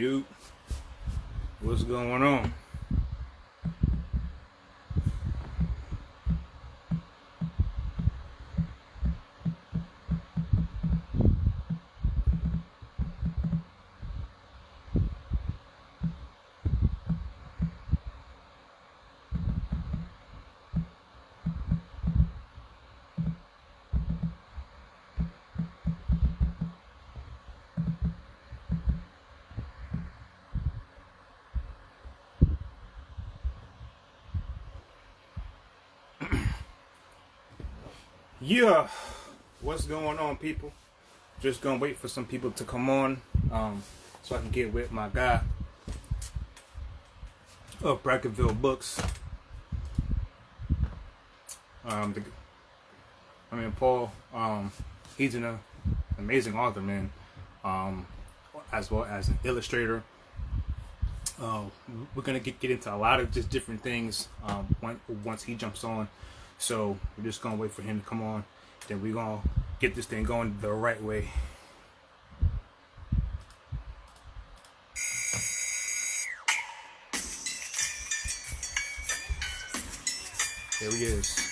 You, what's going on? Yeah, what's going on, people? Just gonna wait for some people to come on, so I can get with my guy of Bracketville Books. Paul. He's an amazing author, man. As well as an illustrator. We're gonna get into a lot of just different things once he jumps on. So we're just gonna wait for him to come on. Then we're gonna get this thing going the right way. There he is.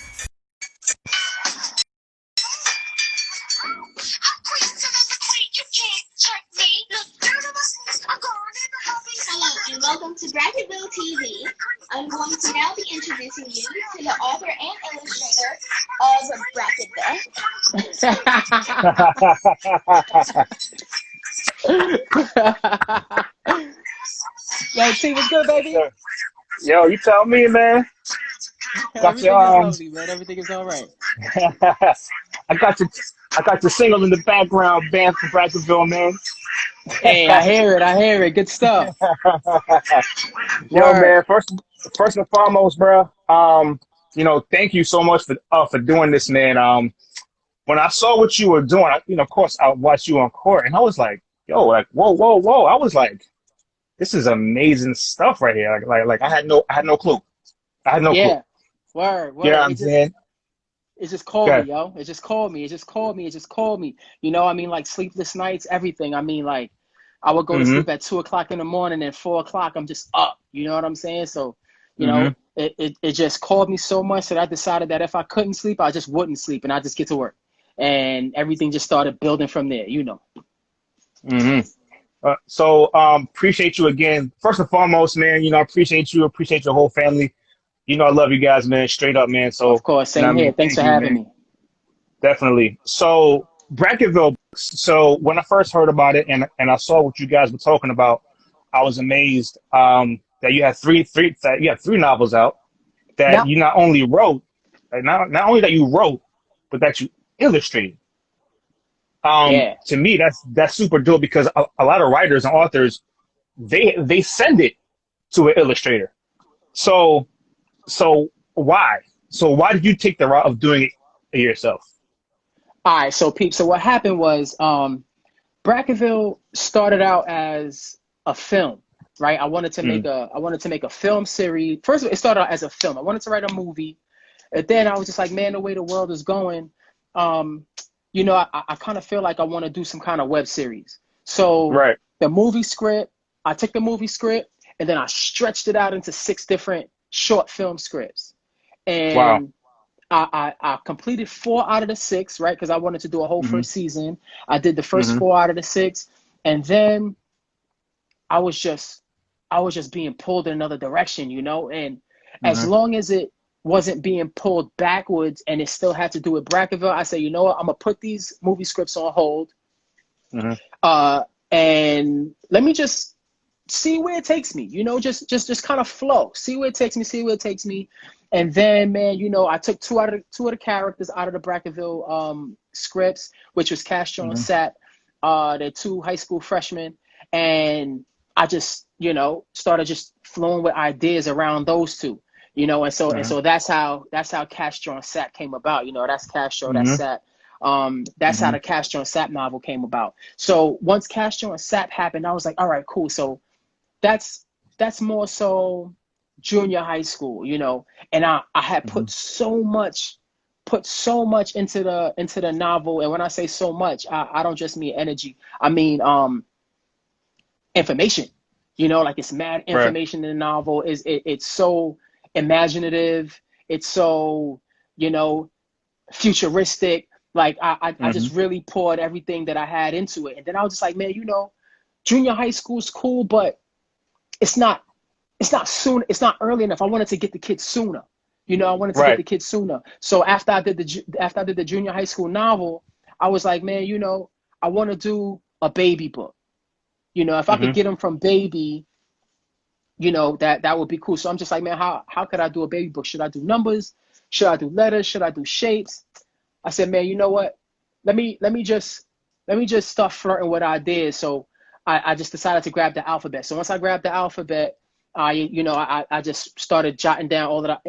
Hello and welcome to Bracketville TV. I'm going to now be introducing you to the author and illustrator of Bracketville. Yo, T, what's good, baby? Yo, you tell me, man. Everything is lovely, man. Everything is all right. I got your single in the background, band from Bracketville, man. Hey, I hear it. Good stuff. Yo, man. First and foremost, bro. Thank you so much for doing this, man. When I saw what you were doing, of course, I watched you on court, and I was like, yo, like, whoa, whoa, whoa. I was like, this is amazing stuff right here. Like I had no clue. I had no clue. Word. You know what I'm saying? It just called me, yo. It just called me. You know, I mean, like sleepless nights, everything. I mean, like I would go to sleep at 2 o'clock in the morning and 4 o'clock, I'm just up. You know what I'm saying? So, you know, it just called me so much that I decided that if I couldn't sleep, I just wouldn't sleep and I just get to work. And everything just started building from there, you know. Appreciate you again. First and foremost, man, I appreciate you, appreciate your whole family. I love you guys, man, straight up, man. So of course, same here. Thanks for having me. Definitely. So Bracketville Books. So when I first heard about it and I saw what you guys were talking about, I was amazed that you had three novels out that you not only wrote, not only that you wrote, but that you illustrated. To me, that's super dope because a lot of writers and authors, they send it to an illustrator. So why? So why did you take the route of doing it yourself? All right, so Pete, so what happened was Bracketville started out as a film, right? I wanted to make a film series. First of all, it started out as a film. I wanted to write a movie. And then I was just like, man, the way the world is going, I kind of feel like I want to do some kind of web series. So I took the movie script, and then I stretched it out into 6 different short film scripts. And I completed 4 out of the 6, right? Because I wanted to do a whole first season. I did the first 4 out of the 6. And then I was just being pulled in another direction, and as long as it wasn't being pulled backwards and it still had to do with Bracketville, I said, you know what, I'm gonna put these movie scripts on hold, and let me just see where it takes me, just kind of flow, see where it takes me. And then, man, I took two of the characters out of the Bracketville scripts, which was Castro and Sat. They're 2 high school freshmen, and I just started just flowing with ideas around those 2. And so that's how Castro and Sap came about. That's Castro, that's Sap. That's how the Castro and Sap novel came about. So once Castro and Sap happened, I was like, all right, cool. So that's more so junior high school, and I had put so much into the novel. And when I say so much, I don't just mean energy. I mean information. You know, like it's mad Right. information in the novel. It's so imaginative. It's so, you know, futuristic. Like I Hmm. just really poured everything that I had into it. And then I was just like, man, you know, junior high school's cool, but it's not soon. It's not early enough. I wanted to get the kids sooner. You know, I wanted to get Right. the kids sooner. So after I did the junior high school novel, I was like, man, you know, I want to do a baby book. You know, if I could Hmm. get them from baby, you know, that would be cool. So I'm just like, man, how could I do a baby book? Should I do numbers? Should I do letters? Should I do shapes? I said, man, you know what? Let me just start flirting with ideas. So I just decided to grab the alphabet. So once I grabbed the alphabet, I just started jotting down all the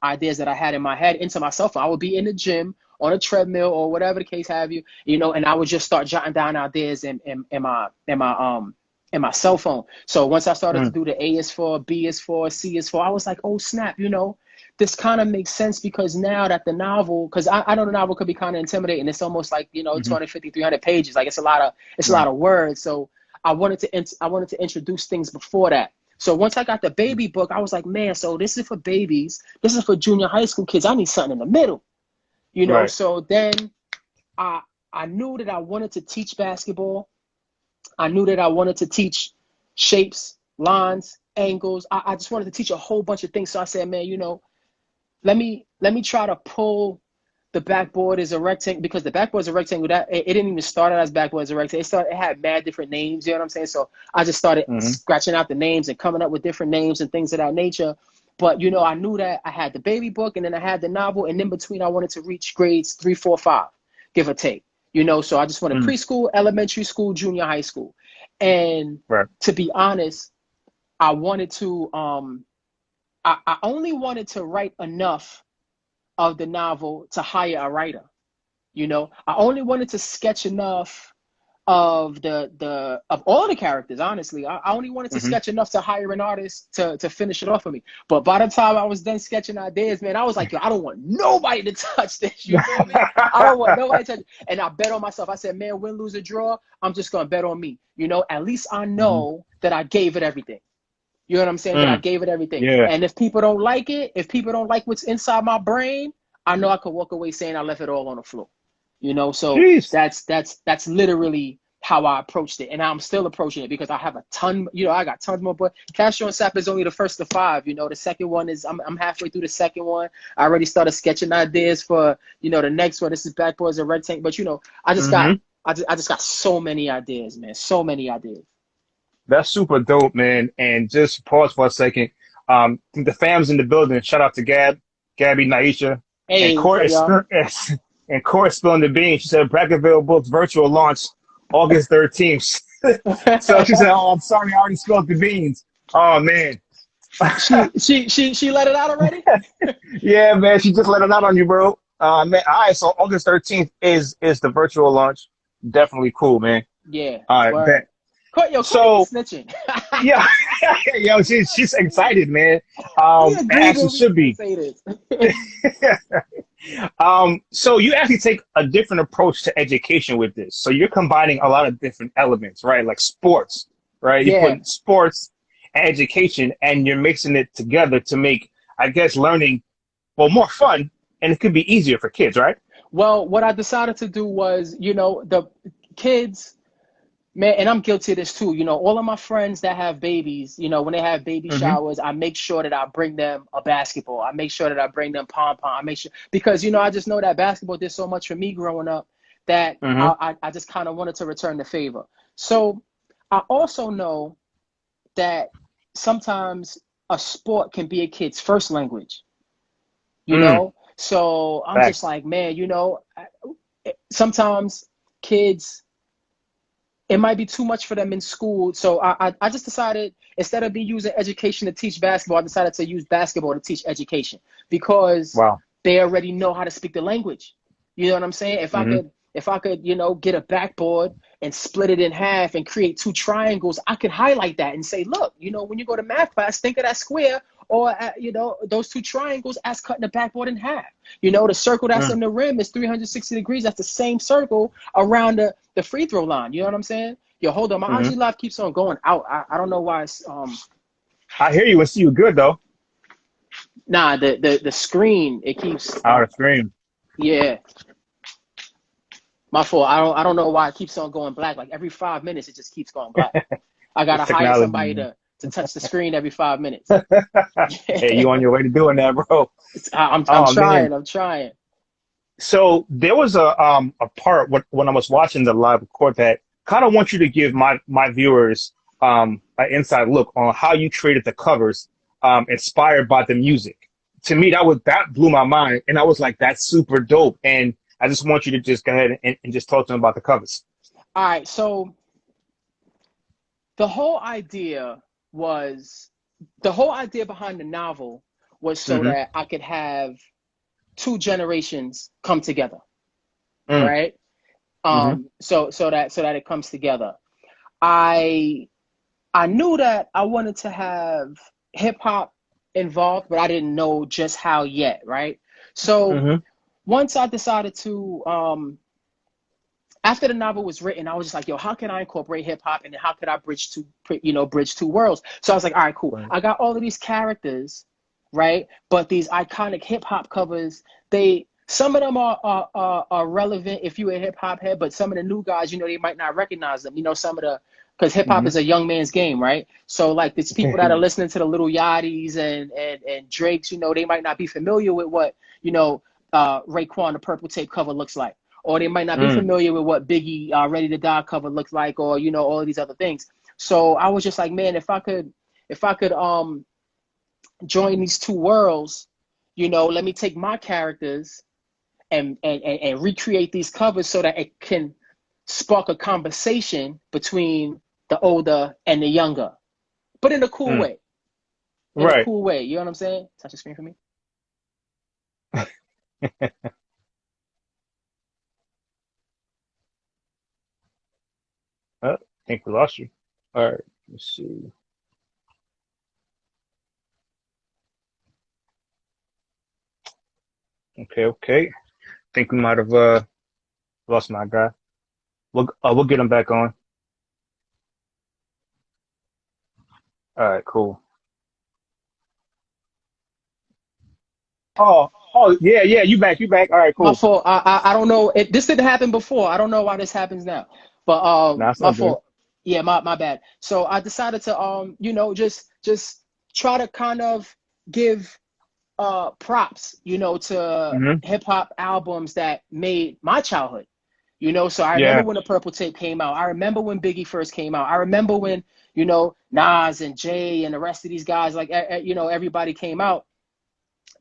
ideas that I had in my head into my cell phone. I would be in the gym on a treadmill or whatever the case have you, you know, and I would just start jotting down ideas in my cell phone. So once I started to Mm. do the A is for, B is for, C is for, I was like, oh snap, you know, this kind of makes sense because now that the novel, because I know the novel could be kind of intimidating. It's almost like, you know, Hmm. 250, 300 pages. Like it's a lot of words. So I wanted to introduce things before that. So once I got the baby book, I was like, man, so this is for babies. This is for junior high school kids. I need something in the middle, you know? Right. So then I, I knew that I wanted to teach basketball. I knew that I wanted to teach shapes, lines, angles. I just wanted to teach a whole bunch of things. So I said, man, you know, let me try to pull the backboard as a rectangle because the backboard is a rectangle. That it didn't even start out as backboard as a rectangle. It had mad different names. You know what I'm saying? So I just started Hmm. scratching out the names and coming up with different names and things of that nature. But you know, I knew that I had the baby book and then I had the novel, and in between, I wanted to reach grades 3, 4, 5, give or take. You know, so I just wanted Mm. preschool, elementary school, junior high school, and Right. to be honest, I wanted to. I only wanted to write enough of the novel to hire a writer. You know, I only wanted to sketch enough of of all the characters. Honestly, I only wanted to Hmm. sketch enough to hire an artist to finish it off for me. But by the time I was done sketching ideas, man, I was like, yo, I don't want nobody to touch this. You feel me? I don't want nobody to touch it. And I bet on myself. I said, man, win, lose, or draw, I'm just gonna bet on me. You know, at least I Hmm. know that I gave it everything. You know what I'm saying? That I Mm. gave it everything. Yeah. And if people don't like it, if people don't like what's inside my brain, I know I could walk away saying I left it all on the floor. You know, so Jeez. that's literally how I approached it. And I'm still approaching it because I have a ton, you know, I got tons more, but Castro and Sap is only the first of 5. You know, the second one is I'm halfway through the second one. I already started sketching ideas for, you know, the next one. This is Backboards and Rectangle. But you know, I just got Hmm. I just got so many ideas, man. So many ideas. That's super dope, man. And just pause for a second. The fam's in the building. Shout out to Gabby, Naisha, and Hey, what's Court up, is y'all? and Court spilling the beans. She said Bracketville Books virtual launch August 13th. So she said, "Oh, I'm sorry, I already spilled the beans." Oh man, she let it out already? yeah, man, she just let it out on you, bro. Man, all right. So August 13th is the virtual launch. Definitely cool, man. Yeah, All right, word. bet. Courtney be So snitching. yeah, yo, she's excited, man. He agreed As she with me should to be. say this. So you actually take a different approach to education with this. So you're combining a lot of different elements, right? Like sports, right? You Yeah. put sports and education and you're mixing it together to make, I guess, learning, well, more fun and it could be easier for kids, right? Well, what I decided to do was, you know, the kids, man, and I'm guilty of this too. You know, all of my friends that have babies, you know, when they have baby Mm-hmm. showers, I make sure that I bring them a basketball. I make sure that I bring them pom pom. I make sure because you know I just know that basketball did so much for me growing up that Mm-hmm. I just kind of wanted to return the favor. So I also know that sometimes a sport can be a kid's first language. You Mm, know, so I'm just facts. like, man, you know, sometimes kids it might be too much for them in school. So I just decided instead of me using education to teach basketball, I decided to use basketball to teach education because Wow. they already know how to speak the language. You know what I'm saying? Mm-hmm. If I could, you know, get a backboard and split it in half and create 2 triangles, I could highlight that and say, look, you know, when you go to math class, think of that square or, you know, those 2 triangles as cutting the backboard in half. You know, the circle that's Mm, in the rim is 360 degrees. That's the same circle around the free throw line. You know what I'm saying? Yo, hold on. My Hmm. IG live keeps on going out. I don't know why it's I hear you and see you good though. nah, the screen, it keeps Out of screen. yeah. My fault. I don't know why it keeps on going black. Like every 5 minutes it just keeps going black. I It's gotta hire technology, somebody man. to touch the screen every 5 minutes. Hey, you on your way to doing that, bro? I'm Oh man. trying. I'm trying. So there was a part when I was watching the live record that kind of want you to give my viewers an inside look on how you created the covers inspired by the music. To me, that blew my mind, and I was like, that's super dope. And I just want you to just go ahead and just talk to them about the covers. All right, so the whole idea was the whole idea behind the novel was so Hmm. that I could have two generations come together, Mm. right? Hmm. So that it comes together. I I knew that I wanted to have hip hop involved, but I didn't know just how yet, right? So Hmm. once I decided to after the novel was written, I was just like, yo, how can I incorporate hip hop and how could I bridge two worlds? So I was like, all right, cool. Right. I got all of these characters, right? But these iconic hip hop covers, they some of them are relevant if you're a hip hop head, but some of the new guys, they might not recognize them. Some of the because hip hop Hmm. is a young man's game, right? So like these people that are listening to the Little Yachty's and Drake's, they might not be familiar with what Raekwon the Purple Tape cover looks like, or they might not be Mm. familiar with what Biggie Ready to Die cover looks like, or all of these other things. So I was just like, man, if I could join these two worlds, let me take my characters and recreate these covers so that it can spark a conversation between the older and the younger, but in a cool Mm. way. In a Right. cool way, you know what I'm saying? Touch the screen for me. I think we lost you. All right. Let's see. Okay. Okay. Think we might have lost my guy. We'll get him back on. All right. Cool. Oh, yeah, yeah. You back. All right. My Cool. fault. I don't know. This didn't happen before. I don't know why this happens now. But Nah, it's my all good. fault. Yeah, my bad. So I decided to just try to kind of give props, to Hmm. hip hop albums that made my childhood. So I remember Yeah. when the Purple Tape came out. I remember when Biggie first came out. I remember when, Nas and Jay and the rest of these guys, like everybody came out.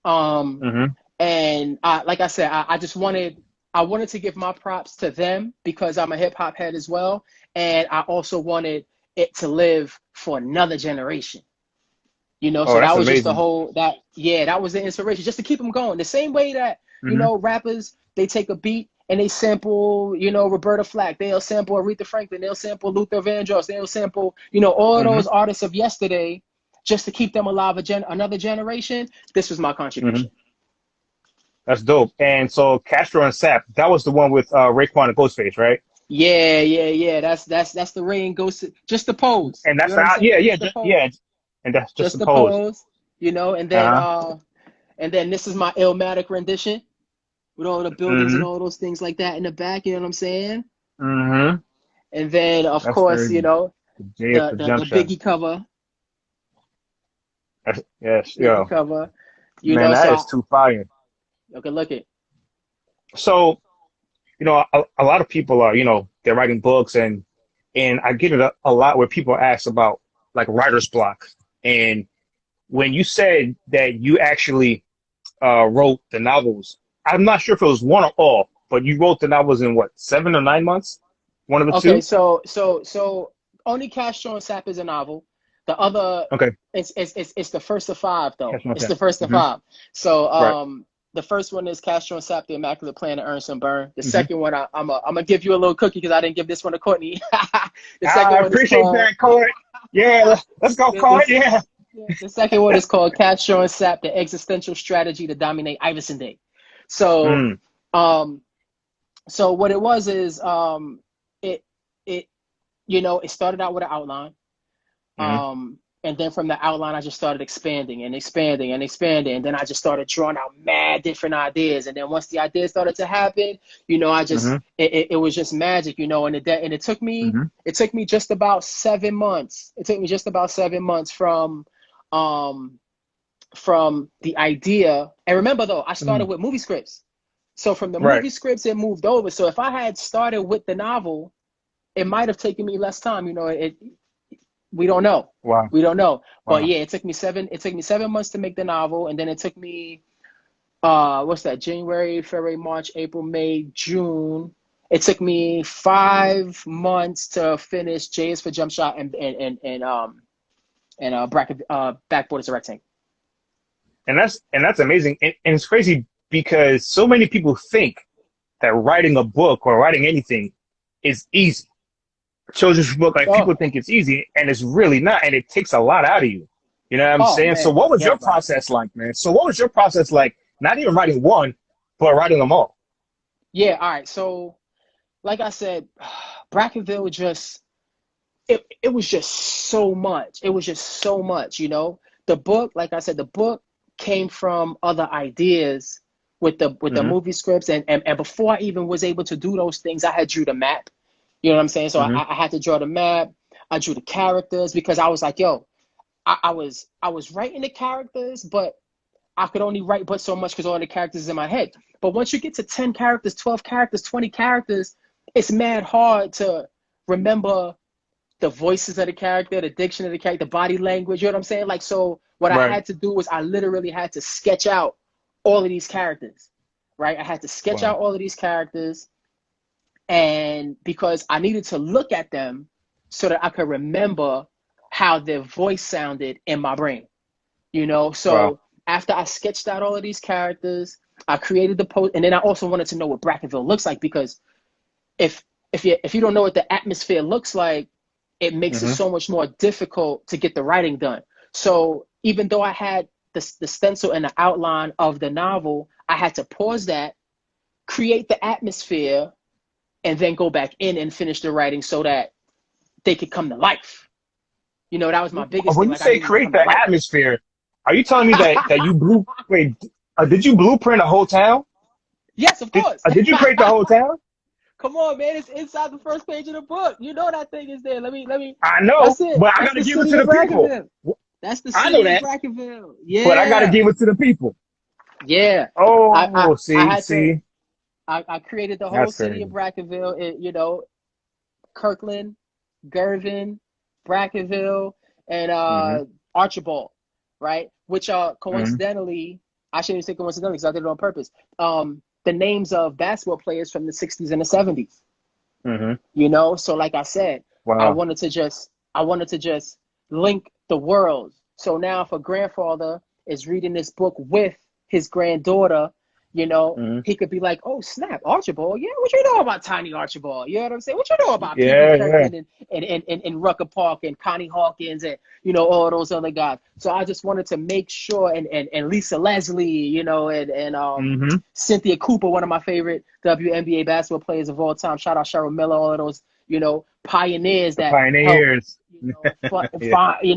Um Hmm. and like I said, I just wanted to give my props to them because I'm a hip hop head as well, and I also wanted it to live for another generation. Oh, So that that's was just the amazing. whole that was the inspiration, just to keep them going. The same way that Hmm. rappers, they take a beat and they sample Roberta Flack, they'll sample Aretha Franklin, they'll sample Luther Vandross, they'll sample all of those Hmm. artists of yesterday, just to keep them alive another generation. This was my Hmm. contribution. That's dope. And so Castro and Sap, that was the one with Raekwon and Ghostface, right? Yeah, yeah, yeah. That's the Rain Ghost. Just the pose. And You that's know what I'm the saying? yeah, Just the pose. yeah, and that's just Just the supposed. pose. And then Uh-huh. this is my Illmatic rendition with all the buildings and Hmm. all those things like that in the back. You know what I'm saying? Hmm. And then of That's course, crazy. The J at the the junction. Biggie cover, Yes, Biggie yo, cover. man, So that is too fire. okay, look it. So, a lot of people are, they're writing books and I get it a lot where people ask about like writer's block. And when you said that you actually wrote the novels, I'm not sure if it was one or all, but you wrote the novels in what, 7 or 9 months? One of the Okay, two? so only Castro and Sap is a novel. The other, Okay. it's the first of five though. Catch my It's tap. the first of Hmm. five. So Right. the first one is Castro and Sap, the Immaculate Plan to Earn Some Burn. The Hmm. second one, I'm gonna give you a little cookie because I didn't give this one to Courtney. The second I one is appreciate called that, Court. Yeah, let's go, Court. this. Yeah. The second one is called Castro and Sap, the Existential Strategy to Dominate Iverson Day. So Mm. um so what it was is it it you know, it started out with an outline. Mm-hmm. And then from the outline, I just started expanding and expanding and expanding. And then I just started drawing out mad different ideas. And then once the ideas started to happen, you know, Mm-hmm. it was just magic, you know, and it took me, Mm-hmm. just about 7 months. It took me just about 7 months um, from the idea. And remember though, I started Mm-hmm. with movie scripts. So from the Right. movie scripts, it moved over. So if I had started with the novel, it might have taken me less time. You know, we don't know. Wow. We don't know. But Wow. yeah, it took me 7 months to make the novel, and then it took me what's that? January, February, March, April, May, June. It took me 5 months to finish J is for Jump Shot and bracket backboard is a rectangle. And that's amazing. And it's crazy because so many people think that writing a book or writing anything is easy. Children's book, like Oh, people think it's easy, and it's really not, and it takes a lot out of you. You know what I'm oh saying? So man, what was your forget about it. process like, man? So what was your process like? Not even writing one, but writing them all. Yeah, all right. So like I said, Bracketville just it was just so much. It was just so much, you know. The book, like I said, the book came from other ideas with the Hmm. movie scripts and before I even was able to do those things, I had drew the map. You know what I'm saying? So Hmm. I had to draw the map. I drew the characters because I was like, yo, I was writing the characters, but I could only write but so much because all the characters is in my head. But once you get to 10 characters, 12 characters, 20 characters, it's mad hard to remember the voices of the character, the diction of the character, the body language. You know what I'm saying? Like, so what I Right. had to do was I literally had to sketch out all of these characters, right? I had to sketch Wow. out all of these characters, and because I needed to look at them so that I could remember how their voice sounded in my brain, you know? Wow. So after I sketched out all of these characters, I created the post, and then I also wanted to know what Bracketville looks like because if if you don't know what the atmosphere looks like, it makes it Hmm. so much more difficult to get the writing done. So even though I had the stencil and the outline of the novel, I had to pause that, create the atmosphere, and then go back in and finish the writing so that they could come to life. You know, that was my biggest thing. When you Like I say needed to create come to the life. atmosphere, are you telling me that you wait, did you blueprint a whole town? Yes, of Did course. did you create the whole town? Come on, man. It's inside the first page of the book. You know that thing is there. Let me. I know, That's it. but I That's gotta the give it city to of the people. Bracketville. That's the I know city of that, Bracketville. but I gotta Yeah. give it to the people. Yeah. I, I, Oh, I see, had to, see, I created the whole that's city of crazy. Bracketville. You know, Kirkland, Gervin, Bracketville, and Hmm. Archibald, right? Which are Hmm. coincidentally, I shouldn't even say coincidentally because I did it on purpose. The names of basketball players from the 60s and the 70s. Hmm. You know, so like I said, Wow. I wanted to just link the worlds. So now if a grandfather is reading this book with his granddaughter, you know, Hmm. he could be like, oh snap, Archibald, yeah, what you know about Tiny Archibald? You know what I'm saying? What you know about PB Yeah, yeah. Kirkland and Rucker Park and Connie Hawkins and, you know, all those other guys. So I just wanted to make sure, and Lisa Leslie, you know, and Hmm. Cynthia Cooper, one of my favorite WNBA basketball players of all time. Shout out Cheryl Miller, all of those, you know, pioneers The that helped, pioneers. you know, Yeah.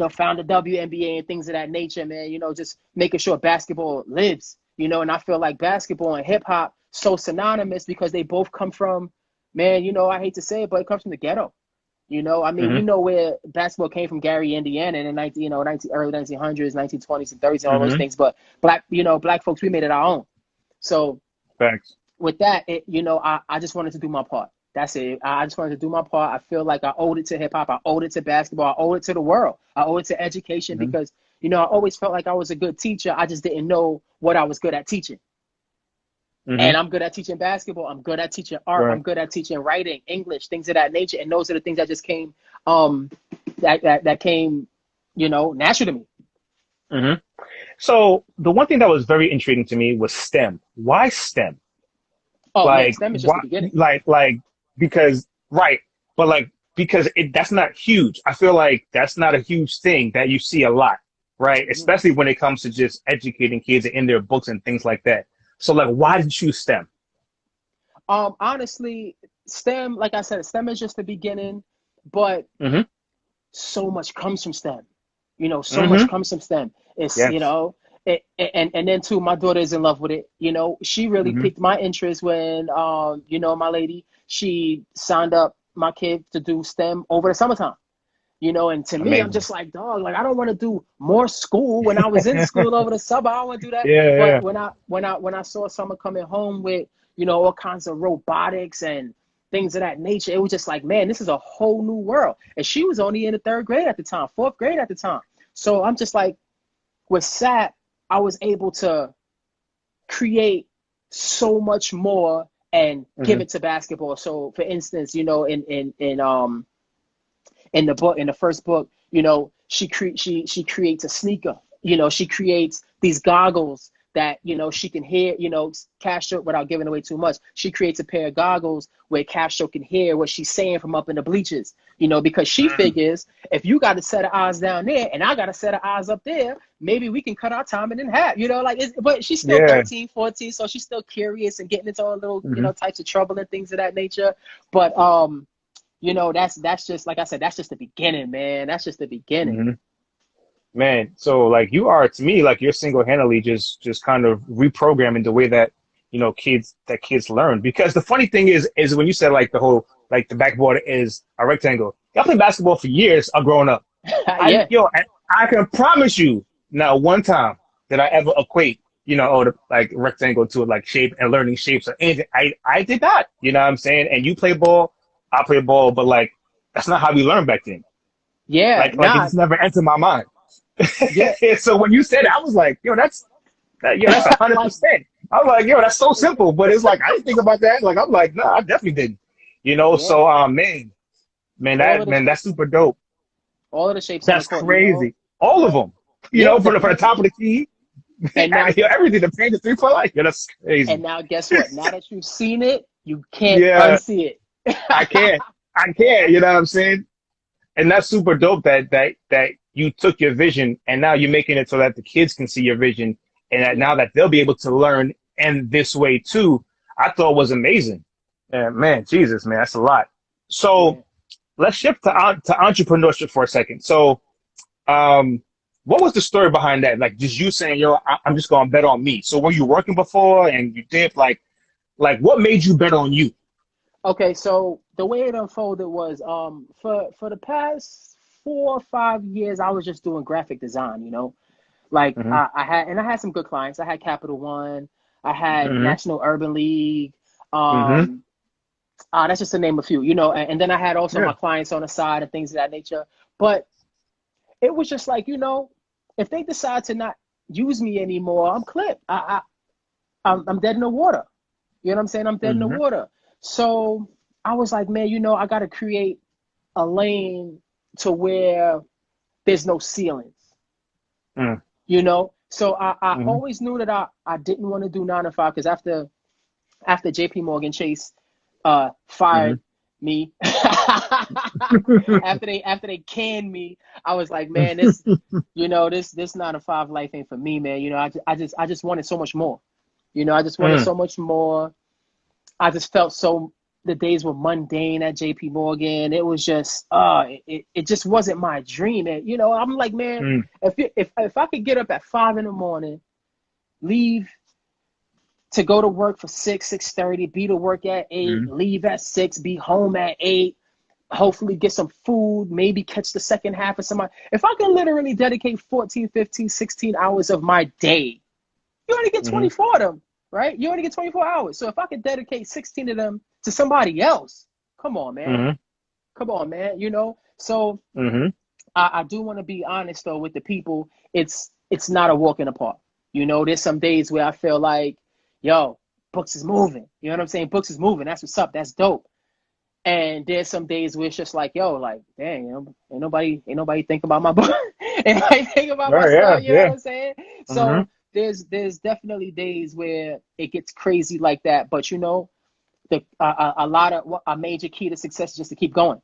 found the WNBA and things of that nature, man. You know, just making sure basketball lives, you know, and I feel like basketball and hip hop so synonymous because they both come from, man, you know, I hate to say it, but it comes from the ghetto. You know, I mean, Hmm. we know where basketball came from, Gary, Indiana, in the 19, early 1900s, 1920s, and 30s, and all those Hmm. things. But black folks, we made it our own. So Thanks. with that, you know, I just wanted to do my part. That's it. I just wanted to do my part. I feel like I owed it to hip hop. I owed it to basketball. I owed it to the world. I owe it to education Hmm. because, you know, I always felt like I was a good teacher. I just didn't know what I was good at teaching. Hmm. And I'm good at teaching basketball. I'm good at teaching art. Right. I'm good at teaching writing, English, things of that nature. And those are the things that just came, um, that came, you know, natural to me. Hmm. So the one thing that was very intriguing to me was STEM. Why STEM? Oh man, Like STEM is just why? the beginning. Like because right, but like because that's not huge. I feel like that's not a huge thing that you see a lot, right? Mhm. Especially when it comes to just educating kids in their books and things like that. So like, why did you choose STEM? Honestly, STEM, like I said, STEM is just the beginning. but Mm-hmm. so much comes from STEM. You know, so much Mm-hmm. comes from STEM. It's, you Yes. know, and then too, my daughter is in love with it. You know, she really Mm-hmm. piqued my interest when, you know, my lady, she signed up my kid to do STEM over the summertime. You know, and to me, I'm Amazing. just like, dog, like I don't want to do more school when I was in school over the summer. I don't want to do that. Yeah, But yeah. when I saw Summer coming home with, you know, all kinds of robotics and things of that nature, it was just like, man, this is a whole new world. And she was only in the third grade at the time, fourth grade at the time. So I'm just like, with SAP, I was able to create so much more and give Mm-hmm. it to basketball. So for instance, you know, in the book, in the first book, you know, she creates a sneaker. You know, she creates these goggles that, you know, she can hear, you know, Castro, without giving away too much, she creates a pair of goggles where Castro can hear what she's saying from up in the bleachers, you know, because she figures if you got a set of eyes down there and I got a set of eyes up there, maybe we can cut our timing in half, you know, like, but she's still Yeah. 13, 14, so she's still curious and getting into all little, you Mm-hmm. know, types of trouble and things of that nature. But, you know, that's just, like I said, that's just the beginning, man. That's just the beginning. Mm-hmm. Man, so like you are to me, like you're single-handedly just kind of reprogramming the way that kids learn. Because the funny thing is when you said like the whole like the backboard is a rectangle. I played basketball for years growing up. I Yeah. yo I, I can promise you not one time did I ever equate like rectangle to like shape and learning shapes or anything. I did not. You know what I'm saying? And you play ball, I play ball, but like that's not how we learned back then. Yeah. Like it Nah. just never entered my mind. Yeah. So when you said it, I was like, that's a hundred Like, percent. I was like, yo, that's so simple. But it's like I didn't think about that. Like I'm like, no, I definitely didn't. yeah. So All of the that's shapes, super dope. all of the shapes on the That's court, you know. crazy. All of them. Yeah. From the top of the key, And now, everything. The paint, the 3 point line. Yeah, that's and crazy. now, guess what? Now that you've seen it, you can't Yeah, unsee it. I can't. I can't. You know what I'm saying? And that's super dope that you took your vision and now you're making it so that the kids can see your vision and that Yeah. now that they'll be able to learn in this way too. I thought was amazing. And man, Jesus, man, that's a lot. Yeah. So let's shift to entrepreneurship for a second. So, what was the story behind that? Like, just you saying, I'm just gonna bet on me. So, were you working before and you did what made you bet on you? Okay, so the way it unfolded was for the past 4 or 5 years I was just doing graphic design, you know. Like Hmm. I had some good clients. I had Capital One, I had Hmm. National Urban League, Hmm. um that's just to name a few, you know, and then I had also Yeah. my clients on the side and things of that nature. But it was just like, you know, if they decide to not use me anymore, I'm clipped. I'm dead in the water. You know what I'm saying? I'm dead in the Hmm. water. So I was like, man, you know, I got to create a lane to where there's no ceilings, you know? So I Hmm. always knew that I didn't want to do 9 to 5 because after JP Morgan Chase Hmm. fired me, after they canned me, I was like, man, this, you know, this 9 to 5 life ain't for me, man. You know, I just wanted so much more. You know, I just wanted Hmm. so much more. I just felt so the days were mundane at JP Morgan. It was just it just wasn't my dream. And you know, I'm like, man, Hmm. if I could get up at 5 in the morning, leave to go to work for 6:30, be to work at 8, Hmm. leave at 6, be home at 8, hopefully get some food, maybe catch the second half of somebody. If I can literally dedicate 14, 15, 16 hours of my day, you only get Hmm. 24 of them, right? You only get 24 hours. So if I could dedicate 16 of them to somebody else, come on, man. Hmm. Come on, man. You know? So Hmm. I do want to be honest though with the people. It's not a walk in the park. You know, there's some days where I feel like, yo, books is moving. You know what I'm saying? Books is moving. That's what's up. That's dope. And there's some days where it's just like, yo, like, dang, you know, ain't nobody think about my book. Ain't nobody think about my Oh yeah, stuff, you know what yeah. I'm saying? Hmm. So there's definitely days where it gets crazy like that. But you know, a lot of a major key to success is just to keep going.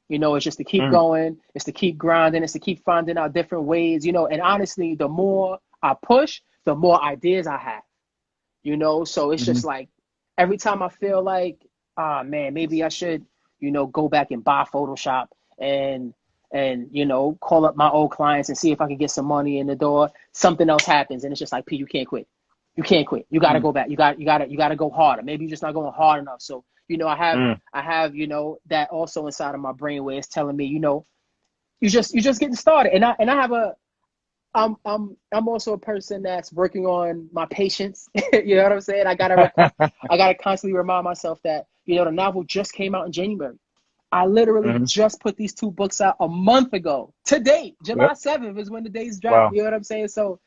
You know, it's just to keep Hmm. going, it's to keep grinding, it's to keep finding out different ways, you know, and honestly, the more I push, the more ideas I have, you know. So it's Hmm. just like every time I feel like, ah man, maybe I should go back and buy Photoshop and call up my old clients and see if I can get some money in the door. Something else happens, and it's just like, P, you can't quit. You can't quit. You got to go back. You got to go harder. Maybe you're just not going hard enough. So, I have, that also inside of my brain where it's telling me, you're just getting started. And I have I'm also a person that's working on my patience. You know what I'm saying? I gotta constantly remind myself that, the novel just came out in January. I literally just put these 2 books out a month ago. Today, July 7th is when the days drop. Wow. You know what I'm saying? So,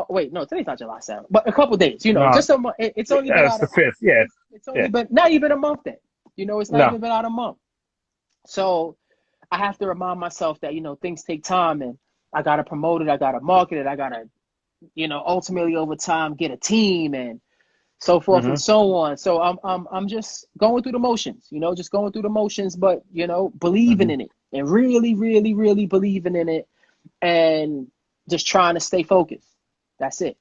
wait, no, today's not July 7th, but a couple days, No. just a month. It's only been It's out the 5th. Yeah. It's only been not even a month then. It's not even been out a month. So I have to remind myself that, things take time, and I got to promote it. I got to market it. I got to, ultimately over time get a team and so forth and so on. So I'm just going through the motions, just going through the motions, but, believing in it and really, really, really believing in it and just trying to stay focused. That's it.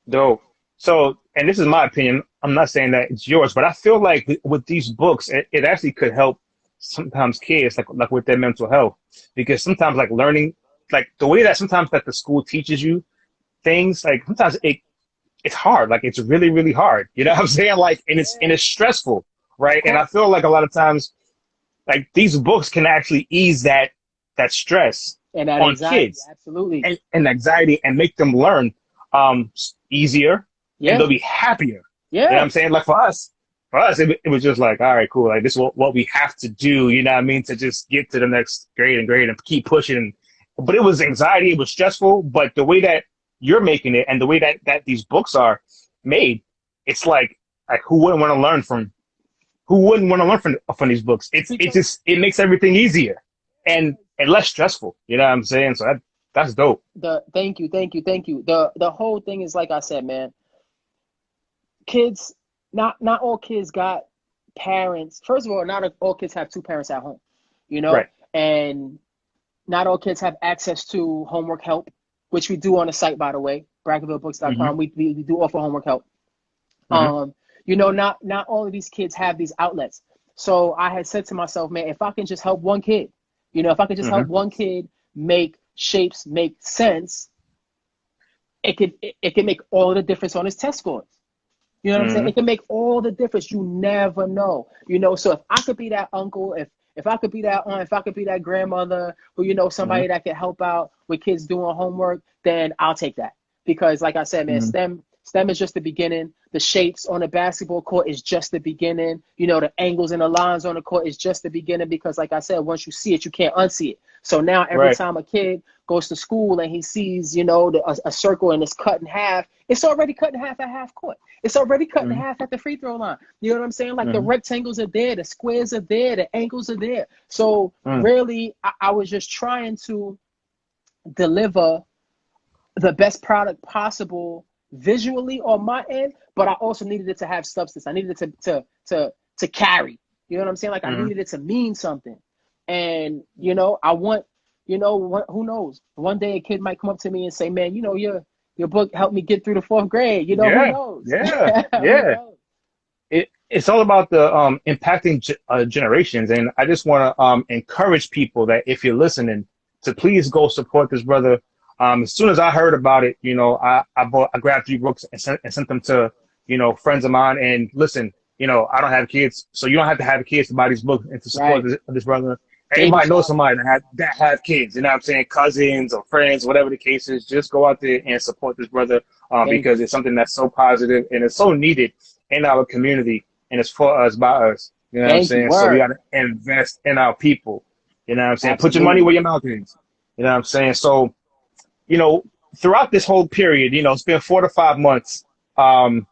Dope. So, and this is my opinion. I'm not saying that it's yours, but I feel like with these books, it actually could help sometimes kids like with their mental health, because sometimes like learning, like the way that sometimes that the school teaches you things, like sometimes it's hard. Like it's really, really hard. You know what I'm saying? Like, and it's stressful, right? And I feel like a lot of times, like these books can actually ease that stress and that on anxiety, kids, absolutely, and anxiety, and make them learn easier, and they'll be happier. Yeah. You know what I'm saying? Like for us, it was just like, all right, cool. Like this is what we have to do. You know what I mean? To just get to the next grade and keep pushing. But it was anxiety. It was stressful. But the way that you're making it and the way that these books are made, it's like who wouldn't want to learn from these books? It makes everything easier and less stressful. You know what I'm saying? So that's dope. Thank you. The whole thing is, like I said, man, kids, not all kids got parents. First of all, not all kids have 2 parents at home, Right. and not all kids have access to homework help, which we do on the site, by the way, bracketvillebooks.com. We do offer homework help. Not all of these kids have these outlets. So I had said to myself, man, if I can just help one kid, if I could just help one kid make shapes make sense, it could make all the difference on his test scores. You know what I'm saying? It can make all the difference. You never know. So if I could be that uncle, if I could be that aunt, if I could be that grandmother who, somebody that can help out with kids doing homework, then I'll take that. Because like I said, man, STEM is just the beginning. The shapes on the basketball court is just the beginning. The angles and the lines on the court is just the beginning, because like I said, once you see it, you can't unsee it. So now every time a kid goes to school and he sees, a circle and it's cut in half, it's already cut in half at half court. It's already cut in half at the free throw line. You know what I'm saying? Like the rectangles are there, the squares are there, the angles are there. So really, I was just trying to deliver the best product possible visually on my end, but I also needed it to have substance. I needed it to carry. You know what I'm saying? Like I needed it to mean something. And, I want, who knows? One day a kid might come up to me and say, man, your book helped me get through the 4th grade. Who knows? Yeah. Who knows? It's all about the impacting generations. And I just want to encourage people that if you're listening, to please go support this brother. As soon as I heard about it, I grabbed 3 books and sent them to, friends of mine. And listen, I don't have kids, so you don't have to have kids to buy these books and to support this brother. Everybody knows somebody that have kids, you know what I'm saying? Cousins or friends, whatever the case is, just go out there and support this brother because it's something that's so positive and it's so needed in our community, and it's for us, by us. You know what I'm saying? So we got to invest in our people. You know what I'm saying? Absolutely. Put your money where your mouth is. You know what I'm saying? So, throughout this whole period, it's been 4 to 5 months, kind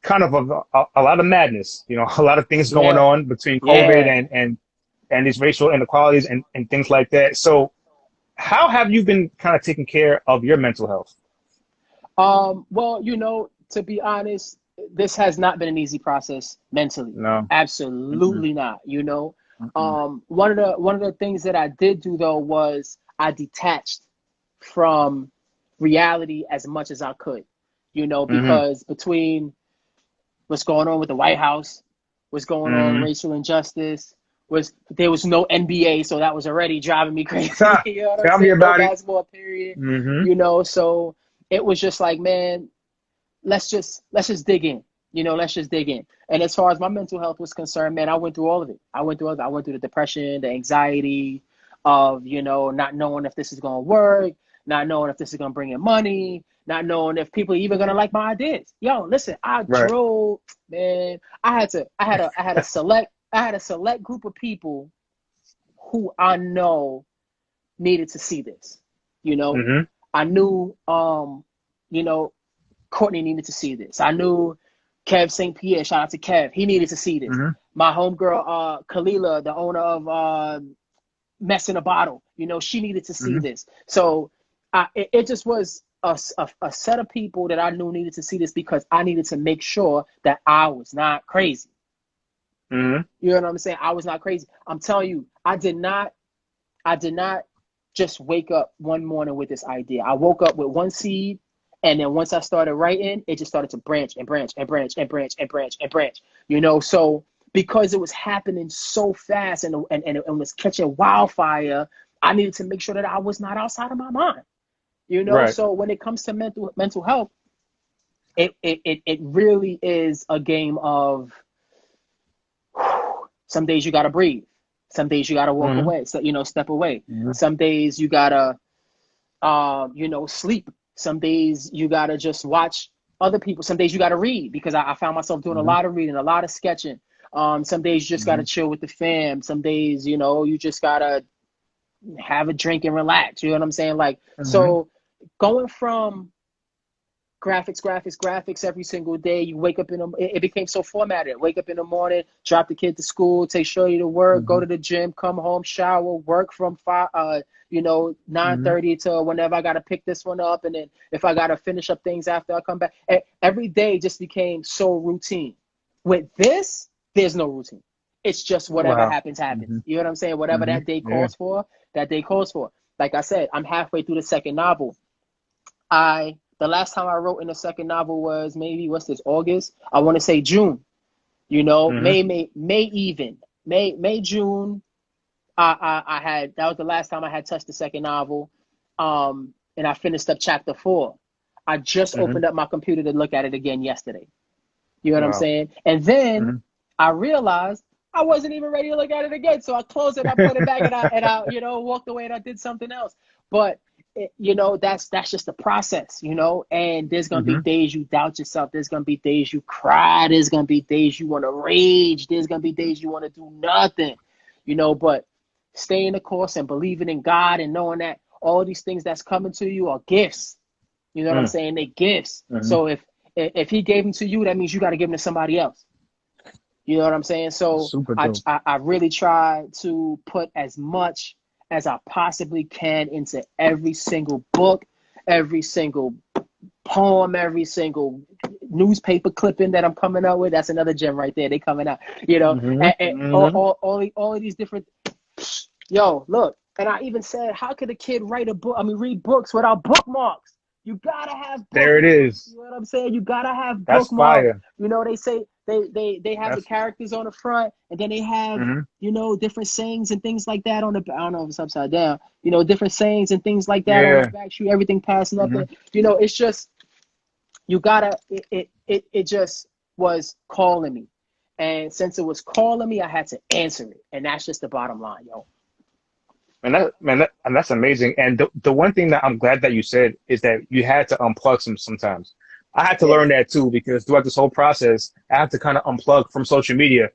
of a lot of madness, a lot of things going on between COVID and these racial inequalities and things like that. So how have you been kind of taking care of your mental health? Well, to be honest, this has not been an easy process mentally. No. Absolutely not. One of the things that I did do though was I detached from reality as much as I could, because between what's going on with the White House, was going on, racial injustice. There was no NBA, so that was already driving me crazy. You know what I'm Tell me saying? about No it. basketball period. Mm-hmm. You know, so it was just like, man, let's just dig in. You know, let's just dig in. And as far as my mental health was concerned, man, I went through all of it. I went through the depression, the anxiety of, you know, not knowing if this is going to work, not knowing if this is going to bring in money, not knowing if people are even going to like my ideas. Yo, listen, I Right. drove, man. I had a select group of people who I know needed to see this. You know, Mm-hmm. I knew, you know, Courtney needed to see this. I knew Kev St. Pierre, shout out to Kev, he needed to see this. Mm-hmm. My homegirl, Kalila, the owner of Mess in a Bottle, you know, she needed to see Mm-hmm. this. So it just was a set of people that I knew needed to see this because I needed to make sure that I was not crazy. Mm-hmm. You know what I'm saying? I was not crazy. I'm telling you, I did not just wake up one morning with this idea. I woke up with one seed, and then once I started writing, it just started to branch and branch and branch and branch and branch and branch. You know, so because it was happening so fast and was catching wildfire, I needed to make sure that I was not outside of my mind. You know, Right. so when it comes to mental health, it really is a game of some days you gotta breathe. Some days you gotta walk Mm-hmm. away. So, you know, step away. Mm-hmm. Some days you gotta you know, sleep. Some days you gotta just watch other people. Some days you gotta read because I found myself doing a lot of reading, a lot of sketching. Some days you just gotta chill with the fam. Some days, you know, you just gotta have a drink and relax. You know what I'm saying? Like, Mm-hmm. so going from graphics every single day. You wake up it became so formatted. Wake up in the morning, drop the kid to school, take Shorty to work, go to the gym, come home, shower, work from 9:30 to whenever I gotta pick this one up, and then if I gotta finish up things after I come back. Every day just became so routine. With this, there's no routine. It's just whatever Wow. happens. Mm-hmm. You know what I'm saying? Whatever Mm-hmm. that day Yeah. calls for, that day calls for. Like I said, I'm halfway through the second novel. The last time I wrote in the second novel was maybe August? I want to say June. You know, Mm-hmm. May, June. I had, that was the last time I had touched the second novel. And I finished up chapter 4. I just Mm-hmm. opened up my computer to look at it again yesterday. You know what I'm Wow. saying? And then Mm-hmm. I realized I wasn't even ready to look at it again. So I closed it, I put it back, and I you know, walked away and I did something else. But you know, that's just the process, you know. And there's gonna be Mm-hmm. days you doubt yourself. There's gonna be days you cry. There's gonna be days you want to rage. There's gonna be days you want to do nothing, you know. But staying the course and believing in God and knowing that all these things that's coming to you are gifts. You know what I'm saying? They're gifts. Mm-hmm. So if He gave them to you, that means you got to give them to somebody else. You know what I'm saying? So Super I dope. really try to put as much as I possibly can into every single book, every single poem, every single newspaper clipping that I'm coming out with. That's another gem right there. They coming out, you know, Mm-hmm. and Mm-hmm. all of these different. Yo, look, and I even said, how could a kid read books without bookmarks? You gotta have There it bookmarks. is. You know what I'm saying? You gotta have That's bookmarks. fire. You know, they say they have the That's characters on the front, and then they have, mm-hmm. you know, different sayings and things like that on the, I don't know if it's upside down, you know, different sayings and things like that on the Yeah. back shoe, everything passing up Mm-hmm. there. You know, it's just, you gotta, it just was calling me. And since it was calling me, I had to answer it. And that's just the bottom line, yo. And that's amazing. And the one thing that I'm glad that you said is that you had to unplug sometimes. I had to Yeah. learn that too, because throughout this whole process, I had to kind of unplug from social media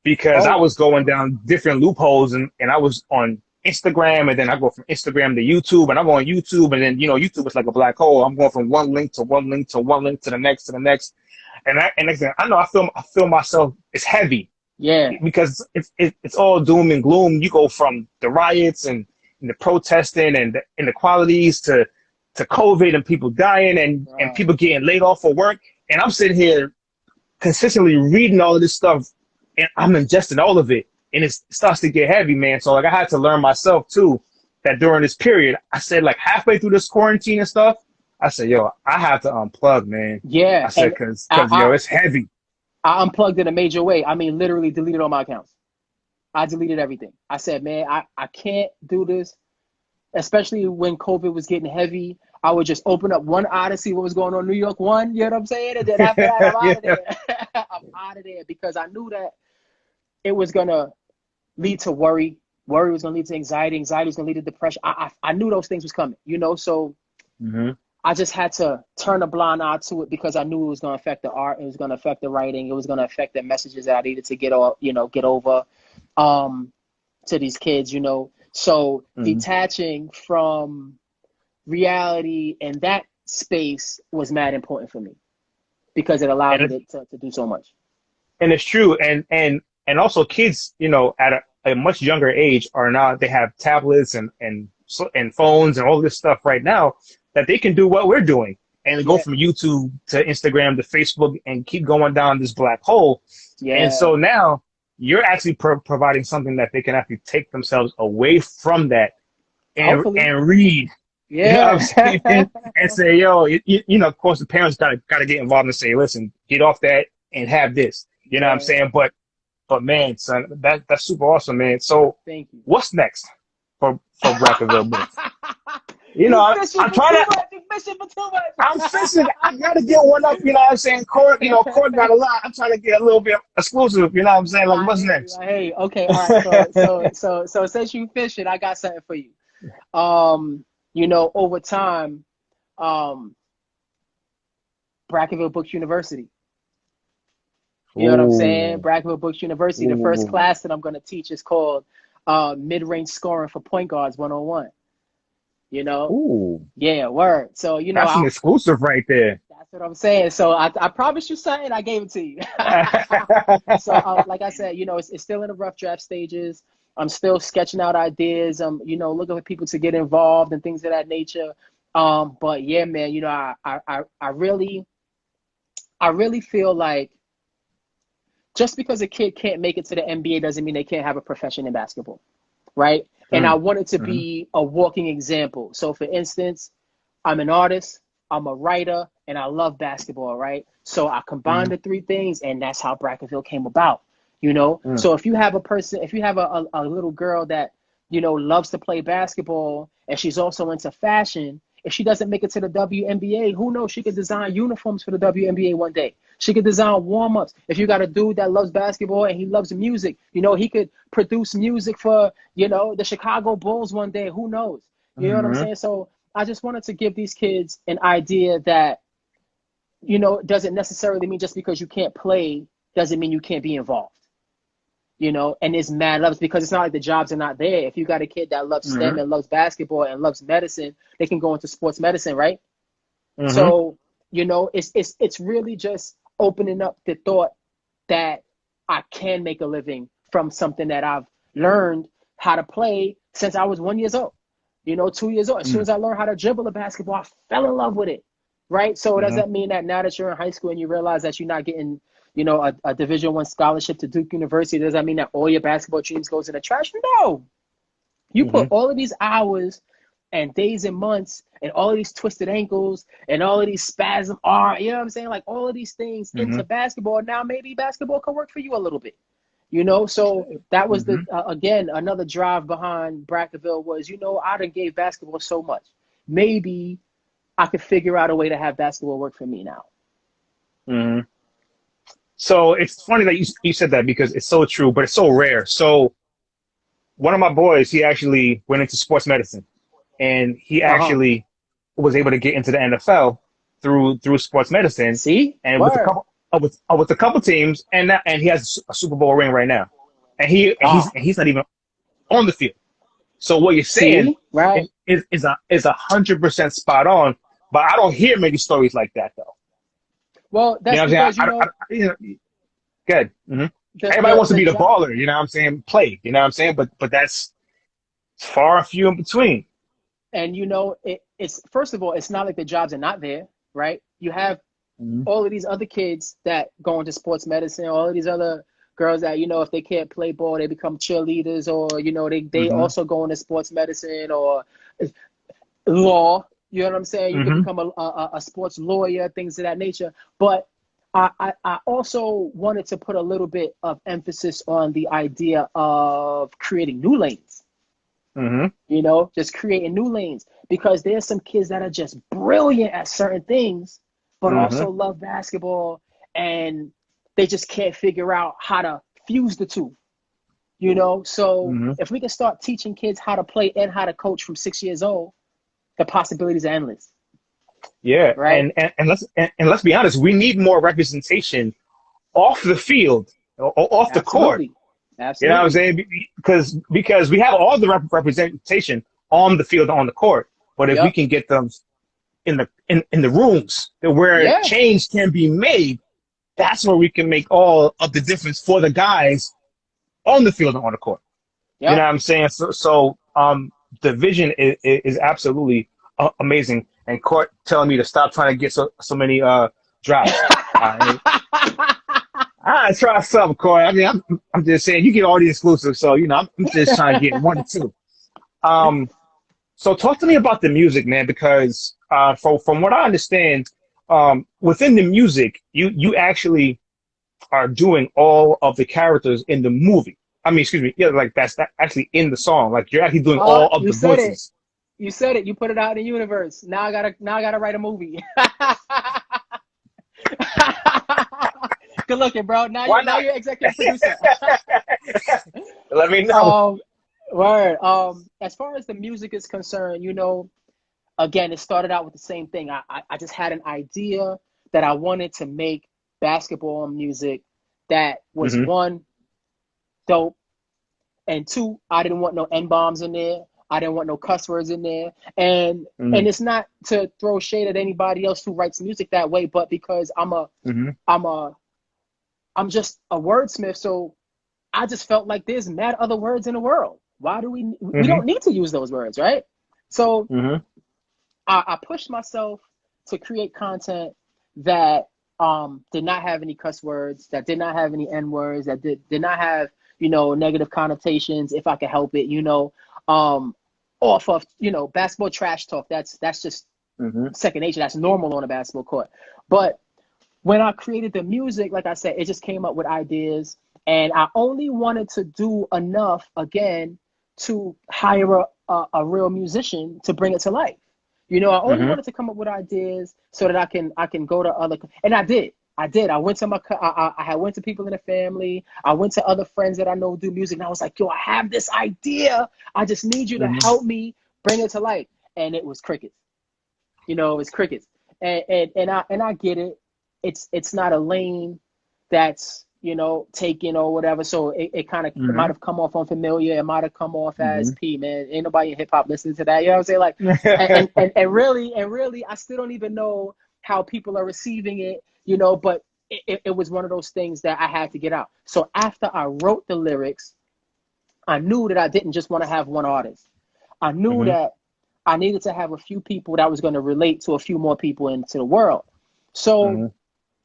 because I Oh, was going down different loopholes, and I was on Instagram, and then I go from Instagram to YouTube, and I'm on YouTube, and then, you know, YouTube is like a black hole. I'm going from one link to one link to one link to the next to the next. And next thing I know, I feel myself, it's heavy. yeah. Because it's all doom and gloom. You go from the riots and the protesting and the inequalities to COVID and people dying and people getting laid off for work. And I'm sitting here consistently reading all of this stuff, and I'm ingesting all of it. And it starts to get heavy, man. So like I had to learn myself too that during this period, I said like halfway through this quarantine and stuff, I said, yo, I have to unplug, man. Yeah. I said, And cause I, yo, it's heavy. I unplugged in a major way. I mean, literally deleted all my accounts. I deleted everything. I said, man, I can't do this, especially when COVID was getting heavy. I would just open up one eye to see what was going on in New York, one, you know what I'm saying? And then after that, I'm out of Yeah. there. I'm out of there because I knew that it was going to lead to worry. Worry was going to lead to anxiety. Anxiety was going to lead to depression. I knew those things was coming, you know? So I just had to turn a blind eye to it because I knew it was going to affect the art. It was going to affect the writing. It was going to affect the messages that I needed to get over to these kids, you know? So detaching from reality and that space was mad important for me because it allowed me to do so much. And it's true. And also kids, you know, at a much younger age are now, they have tablets and phones and all this stuff right now that they can do what we're doing and go from YouTube to Instagram to Facebook and keep going down this black hole. Yeah. And so now you're actually providing something that they can actually take themselves away from that and read. Yeah. You know what I'm saying? And say, yo, you know, of course the parents gotta get involved and say, listen, get off that and have this. You know what I'm saying? But man, son, that's super awesome, man. So thank you. What's next for Bracketville Books? You know, I'm trying to. You're fishing for too much. I'm fishing. I gotta get one up. You know what I'm saying? Court got a lot. I'm trying to get a little bit exclusive. You know what I'm saying? Like, what's next? Hey, okay, all right. So since you fishing, I got something for you. You know, over time, Bracketville Books University. You know what I'm saying? Bracketville Books University. The first class that I'm going to teach is called Mid-Range Scoring for Point Guards 101. You know? Yeah, word. So, you know. That's an exclusive right there. That's what I'm saying. So I promised you something. I gave it to you. So, like I said, you know, it's still in the rough draft stages. I'm still sketching out ideas. You know, looking for people to get involved and things of that nature. But yeah, man, you know, I really feel like just because a kid can't make it to the NBA doesn't mean they can't have a profession in basketball, right? And I want it to be a walking example. So, for instance, I'm an artist, I'm a writer, and I love basketball, right? So I combined the three things, and that's how Bracketville came about, you know? So if you have a little girl that, you know, loves to play basketball, and she's also into fashion, if she doesn't make it to the WNBA, who knows? She could design uniforms for the WNBA one day. She could design warm-ups. If you got a dude that loves basketball and he loves music, you know, he could produce music for, you know, the Chicago Bulls one day. Who knows? You know what I'm saying? So I just wanted to give these kids an idea that, you know, it doesn't necessarily mean just because you can't play doesn't mean you can't be involved. You know, and there's mad loves because it's not like the jobs are not there. If you got a kid that loves STEM and loves basketball and loves medicine, they can go into sports medicine, right? So, you know, it's really just opening up the thought that I can make a living from something that I've learned how to play since I was 1 year old, you know, 2 years old. As soon as I learned how to dribble a basketball, I fell in love with it, right? So does that mean that now that you're in high school and you realize that you're not getting, you know, a Division I scholarship to Duke University, does that mean that all your basketball dreams goes in the trash? No. You put all of these hours and days and months and all of these twisted ankles and all of these spasm arm, you know what I'm saying? Like all of these things into basketball. Now maybe basketball can work for you a little bit, you know? So that was the, again, another drive behind Bracketville was, you know, I done gave basketball so much. Maybe I could figure out a way to have basketball work for me now. So it's funny that you said that because it's so true, but it's so rare. So one of my boys, he actually went into sports medicine, and he actually was able to get into the NFL through sports medicine. See, and with a couple teams, and he has a Super Bowl ring right now, and he's not even on the field. So what you're saying is 100% spot on, but I don't hear many stories like that though. Well, that's good. Everybody wants to be the baller, you know what I'm saying? Play, you know what I'm saying? But that's far and few in between. And you know, it's first of all, it's not like the jobs are not there, right? You have all of these other kids that go into sports medicine, all of these other girls that, you know, if they can't play ball, they become cheerleaders, or, you know, they also go into sports medicine or law. You know what I'm saying? You can become a sports lawyer, things of that nature. But I also wanted to put a little bit of emphasis on the idea of creating new lanes. You know, just creating new lanes, because there's some kids that are just brilliant at certain things, but also love basketball, and they just can't figure out how to fuse the two. You know, so if we can start teaching kids how to play and how to coach from 6 years old, the possibilities are endless. Yeah, Right. and let's be honest, we need more representation off the field or off the court. Absolutely. You know what I'm Absolutely. saying? Because we have all the representation on the field, on the court, but if we Yep. can get them in the rooms where Yeah. change can be made, that's where we can make all of the difference for the guys on the field and on the court. You know Yep. what I'm saying? So the vision is absolutely amazing. And Court telling me to stop trying to get so many drops. I try something, Court. I mean, I'm just saying you get all the exclusives, so you know I'm just trying to get one or two. So talk to me about the music, man, because from what I understand, within the music, you actually are doing all of the characters in the movie. I mean, excuse me, yeah, like that's actually in the song. Like you're actually doing all of You the said it. voices. You said it. You put it out in the universe. Now I gotta write a movie. Good looking, bro. Why Now not? you're executive producer. Let me know. Word. As far as the music is concerned, you know, again, it started out with the same thing. I just had an idea that I wanted to make basketball music that was, Hmm. one, dope, and two, I didn't want no N-bombs in there. I didn't want no cuss words in there. And Hmm. it's not to throw shade at anybody else who writes music that way, but because Hmm. I'm just a wordsmith, so I just felt like there's mad other words in the world. Why do we Hmm. don't need to use those words, right? So Hmm. I pushed myself to create content that did not have any cuss words, that did not have any N words, that did not have, you know, negative connotations if I could help it, you know, off of, you know, basketball trash talk. That's just Hmm. second nature. That's normal on a basketball court. But when I created the music, like I said, it just came up with ideas, and I only wanted to do enough again to hire a real musician to bring it to life. You know, I only Hmm. wanted to come up with ideas so that I can go to other, and I did. I did. I went to I had went to people in the family. I went to other friends that I know do music, and I was like, yo, I have this idea. I just need you to Hmm. help me bring it to life. And it was crickets. You know, it was crickets. And I get it. It's not a lane that's, you know, taken or whatever. So it kind of, it might Hmm. have come off unfamiliar. It might have come off as Hmm. P, man. Ain't nobody in hip hop listening to that. You know what I'm saying? Like, and really, I still don't even know how people are receiving it, you know, but it was one of those things that I had to get out. So after I wrote the lyrics, I knew that I didn't just want to have one artist. I knew Hmm. that I needed to have a few people that was going to relate to a few more people into the world. So Hmm.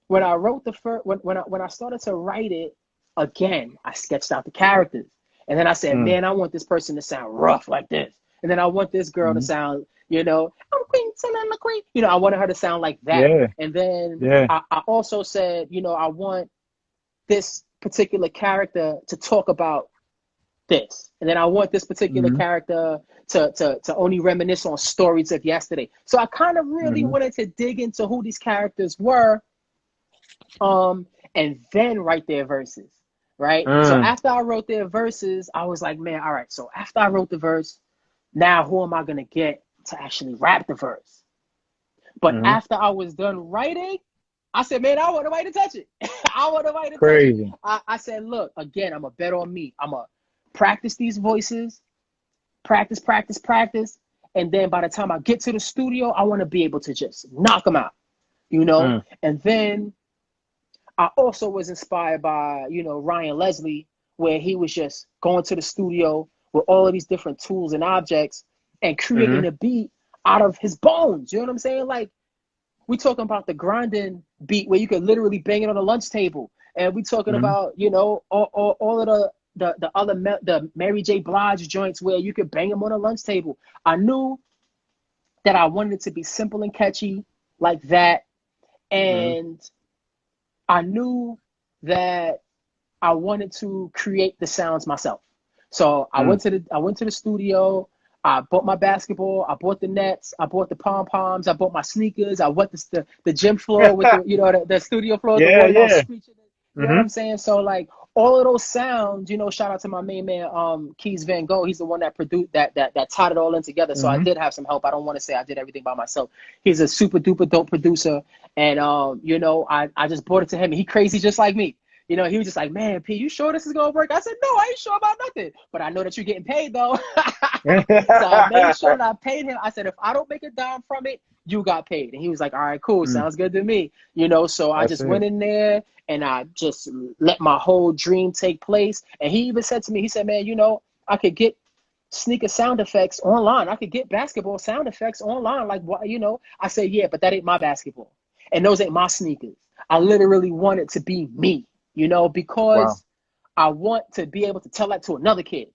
when I wrote the first, when I started to write it again, I sketched out the characters, and then I said, Hmm. man, I want this person to sound rough like this, and then I want this girl to Hmm. sound, you know, I'm Queen, I'm the Queen, you know, I wanted her to sound like that, Yeah. and then Yeah. I also said, you know, I want this particular character to talk about this, and then I want this particular Hmm. character to only reminisce on stories of yesterday. So I kind of really Hmm. wanted to dig into who these characters were, and then write their verses, right? So Mm. after I wrote their verses, I was like, man, all right. So after I wrote the verse, now who am I gonna get to actually rap the verse? But Hmm. after I was done writing, I said, man, I want nobody to touch it. I want nobody to touch it. Crazy. I said, look, again, I'm a bet on me. I'm a practice these voices, practice, practice, practice. And then by the time I get to the studio, I want to be able to just knock them out, you know? Mm. And then I also was inspired by, you know, Ryan Leslie, where he was just going to the studio with all of these different tools and objects and creating Hmm. a beat out of his bones. You know what I'm saying? Like, we talking about the grinding beat where you could literally bang it on a lunch table. And we talking Hmm. about, you know, all of the other, the Mary J. Blige joints where you could bang them on a lunch table. I knew that I wanted it to be simple and catchy like that. Hmm. And I knew that I wanted to create the sounds myself. So I went to the studio. I bought my basketball. I bought the nets. I bought the pom poms. I bought my sneakers. I went to the gym floor with the studio floor, the Yeah, wall all yeah. screeching. You know what Mm-hmm. I'm saying? So like all of those sounds, shout out to my main man, Keys Van Gogh. He's the one that produced that tied it all in together. So I Mm-hmm. did have some help. I don't want to say I did everything by myself. He's a super duper dope producer, and I just brought it to him. He crazy just like me. He was just like, man, P, you sure this is gonna work? I said, no, I ain't sure about nothing, but I know that you're getting paid though. So I made sure that I paid him. I said, if I don't make a dime from it, you got paid. And he was like, all right, cool, sounds good to me. So I That's just it. went in there and I just let my whole dream take place. And he even said to me, he said, man, I could get sneaker sound effects online. I could get basketball sound effects online. Like, what, I said, yeah, but that ain't my basketball. And those ain't my sneakers. I literally want it to be me, Wow. because I want to be able to tell that to another kid.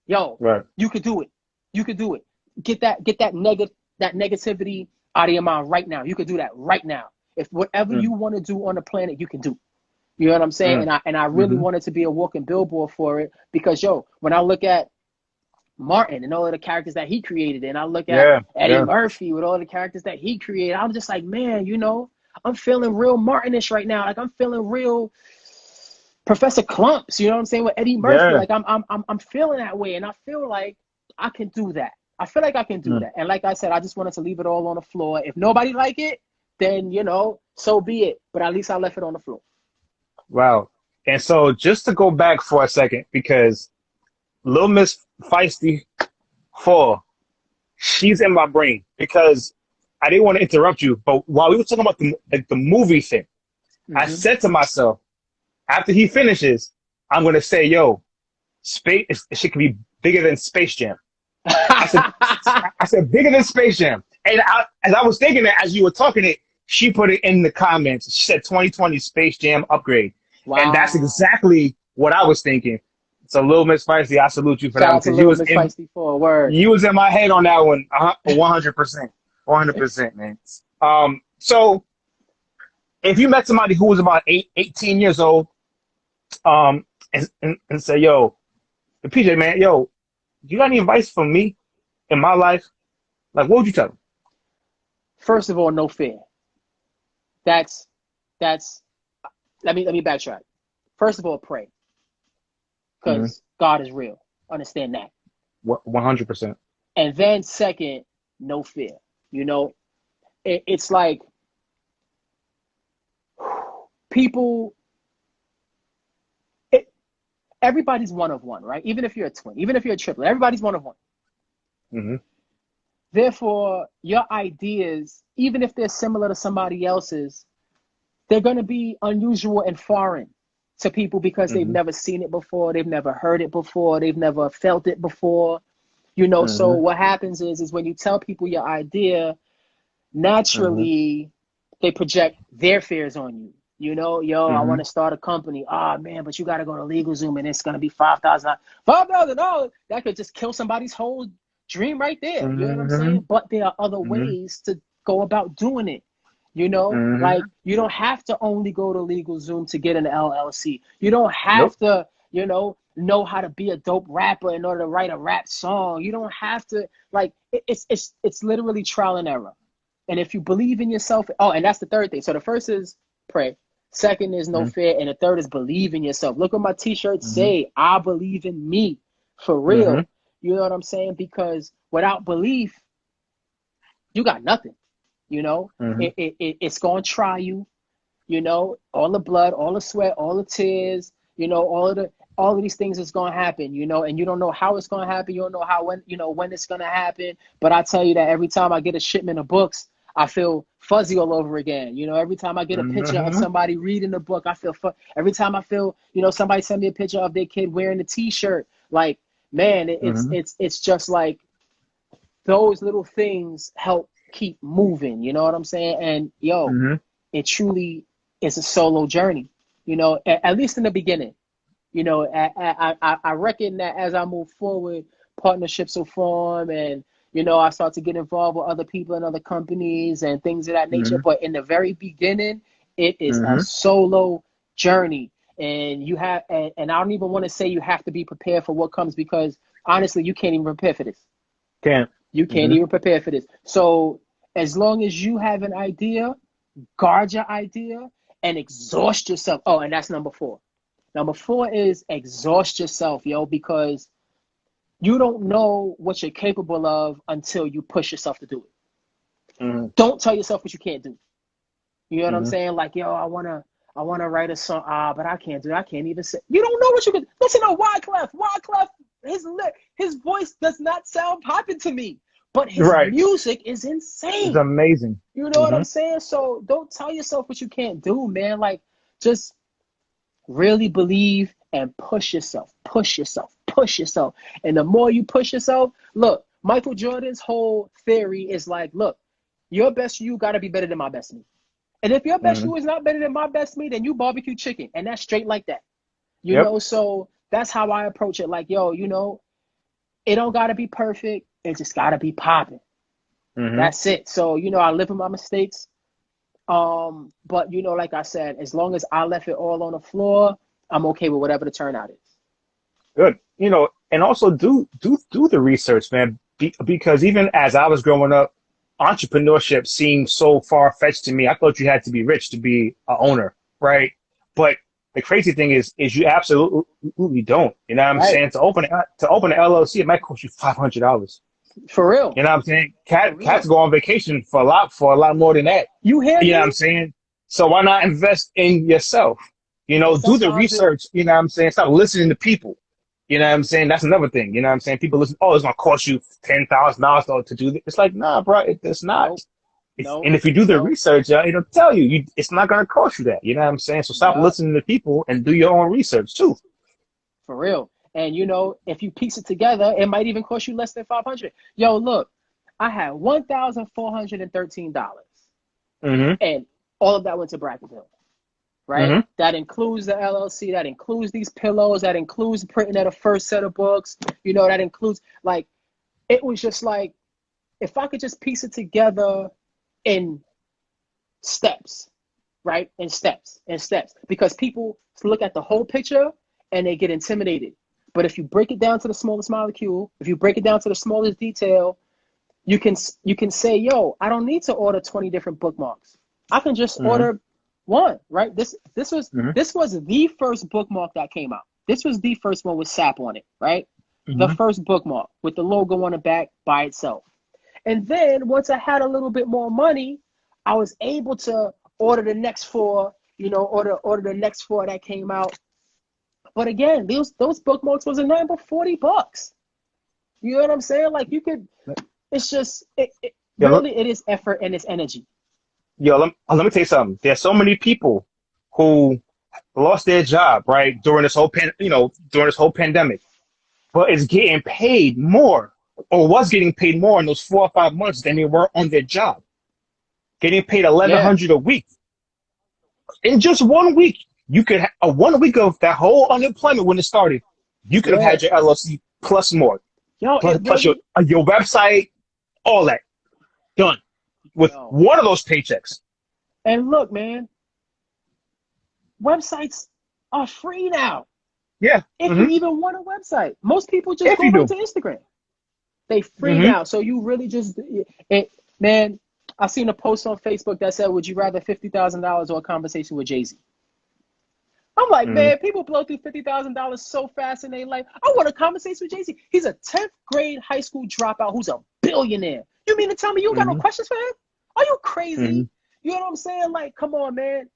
Yo, Right. you could do it. You could do it. Get that negativity out of your mind right now. You could do that right now. If whatever Mm. you want to do on the planet, you can do. You know what I'm saying? Mm. And I really Mm-hmm. wanted to be a walking billboard for it because when I look at Martin and all of the characters that he created, and I look at Yeah. Eddie Yeah. Murphy with all the characters that he created, I'm just like, man, I'm feeling real Martinish right now. Like I'm feeling real Professor Clumps, you know what I'm saying, with Eddie Murphy. Yeah. Like I'm feeling that way, and I feel like I can do that. I feel like I can do Mm. that. And like I said, I just wanted to leave it all on the floor. If nobody like it, then so be it. But at least I left it on the floor. Wow. And so just to go back for a second, because Little Miss Feisty 4, she's in my brain because I didn't want to interrupt you, but while we were talking about the movie thing, I Hmm. said to myself, after he finishes, I'm gonna say, yo, space it should be bigger than Space Jam. I said I said bigger than Space Jam. And as I was thinking that as you were talking it, she put it in the comments. She said 2020 Space Jam upgrade. And that's Wow. exactly what I was thinking. So Little Miss Spicy, I salute you for Shout that one out to because Little Miss Feisty for a word. you was in my head on that one 100%. 100%, man. So if you met somebody who was about 18 years old, and say, yo, the PJ man, yo, you got any advice for me in my life? Like, what would you tell them? First of all, no fear. That's that's let me backtrack. First of all, pray. Mm-hmm. Because God is real. Understand that. 100%. And then second, no fear. You know, it's like people, everybody's one of one, right? Even if you're a twin, even if you're a triplet, everybody's one of one. Mm-hmm. Therefore, your ideas, even if they're similar to somebody else's, they're going to be unusual and foreign to people because they've Mm-hmm. never seen it before, they've never heard it before, they've never felt it before. So Mm-hmm. what happens is when you tell people your idea, Mm-hmm. naturally they project their fears on you. Yo, I Mm-hmm. want to start a company. Ah, man, but you got to go to LegalZoom and it's going to be $5,000. $5,000. That could just kill somebody's whole dream right there. You know what I'm Mm-hmm. saying? But there are other Mm-hmm. ways to go about doing it. Like Mm-hmm. you don't have to only go to LegalZoom to get an LLC. You don't have Nope. to, know how to be a dope rapper in order to write a rap song. You don't have to like it's literally trial and error. And if you believe in yourself, and that's the third thing. So the first is pray. Second is no fear. And the third is believe in yourself. Look what my t-shirts Mm-hmm. say. I believe in me for Mm-hmm. real. You know what I'm saying? Because without belief, you got nothing. Mm-hmm. It's going to try you, all the blood, all the sweat, all the tears, all of these things is going to happen, and you don't know how it's going to happen. You don't know when it's going to happen. But I tell you that every time I get a shipment of books, I feel fuzzy all over again. Every time I get a picture of Mm-hmm. somebody reading the book, I feel every time I feel, somebody send me a picture of their kid wearing a t-shirt, like, man, Mm-hmm. it's just like those little things help keep moving. You know what I'm saying? And yo, Mm-hmm. it truly is a solo journey, at least in the beginning. I reckon that as I move forward, partnerships will form and, I start to get involved with other people and other companies and things of that nature. Mm-hmm. But in the very beginning, It is a Mm-hmm. solo journey. And you have, and I don't even want to say you have to be prepared for what comes, because honestly, you can't even prepare for this. Can't. You can't Mm-hmm. even prepare for this. So as long as you have an idea, guard your idea and exhaust yourself. Oh, and that's number 4. Number 4 is exhaust yourself, yo, because you don't know what you're capable of until you push yourself to do it. Mm-hmm. Don't tell yourself what you can't do. You know what I'm Mm-hmm. saying? Like, yo, I wanna write a song. But I can't do it. I can't even say. You don't know what you can. Listen to Wyclef. Wyclef, his voice does not sound popping to me, but his Right. music is It's insane. amazing. You know what Mm-hmm. I'm saying? So don't tell yourself what you can't do, man. Like, just really believe and push yourself. Push yourself. Push yourself. And the more you push yourself, look, Michael Jordan's whole theory is like, look, your best you got to be better than my best me. And if your best Mm-hmm. you is not better than my best me, then you barbecue chicken. And that's straight like that. You Yep. know, so that's how I approach it. Like, yo, you know, it don't got to be perfect. It just got to be popping. Mm-hmm. That's it. So, you know, I live with my mistakes. But, you know, like I said, as long as I left it all on the floor, I'm okay with whatever the turnout is. Good. You know, and also do the research, man. Because even as I was growing up, entrepreneurship seemed so far fetched to me. I thought you had to be rich to be a owner, right? But the crazy thing is you absolutely don't. You know what I'm Right. saying? To open an LLC, it might cost you $500. For real. You know what I'm saying? For Cats real. go on vacation for a lot more than that. You hear You know what I'm me? saying? So why not invest in yourself? You And know, do the sometimes it, research. You know what I'm saying? Stop listening to people. You know what I'm saying? That's another thing. You know what I'm saying? People listen, oh, it's gonna cost you $10,000 to do this. It's like, nah, bro, it's not. nope, nope, And if you do the nope. research, it'll tell you, it's not gonna cost you that. You know what I'm saying? So stop Yup. listening to people and do your own research too. For real. And you know, if you piece it together, it might even cost you less than 500. Yo, look, I had $1,413, Mm-hmm. and all of that went to Bracketville, right? Mm-hmm. That includes the LLC, that includes these pillows, that includes printing of the first set of books. You know, that includes, like, it was just like, if I could just piece it together in steps, right? In steps, because people look at the whole picture and they get intimidated. But if you break it down to the smallest molecule, if you break it down to the smallest detail, you can say, yo, I don't need to order 20 different bookmarks. I can just Mm-hmm. order one, right? This was Mm-hmm. the first bookmark that came out. This was the first one with SAP on it, right? The Mm-hmm. first bookmark with the logo on the back by itself. And then once I had a little bit more money, I was able to order the next 4, you know, order the next 4 that came out. But again, those bookmarks wasn't nothing but $40. You know what I'm saying? Like, you could, it's just, it Yo, really, it is effort and it's energy. let me tell you something. There's so many people who lost their job, right, during this whole pandemic, but is getting paid more, or was getting paid more in those 4 or 5 months than they were on their job, getting paid Yeah, $1,100 a week in just 1 week. You could a 1 week of that whole unemployment when it started. You could have yeah. had your LLC plus more, Yo, plus it plus your really, your website, all that done with yo. one of those paychecks. And look, man, websites are free now. Yeah. If Mm-hmm. you even want a website, most people just If go you right do. to Instagram. They free Mm-hmm. now. So you really just, man, I seen a post on Facebook that said, would you rather $50,000 or a conversation with Jay-Z? I'm like, Mm-hmm. man, people blow through $50,000 so fast in their life. I want a conversation with Jay-Z. He's a 10th grade high school dropout who's a billionaire. You mean to tell me you got no Mm-hmm. questions for him? Are you Mm-hmm. crazy? You know what I'm saying? Like, come on, man.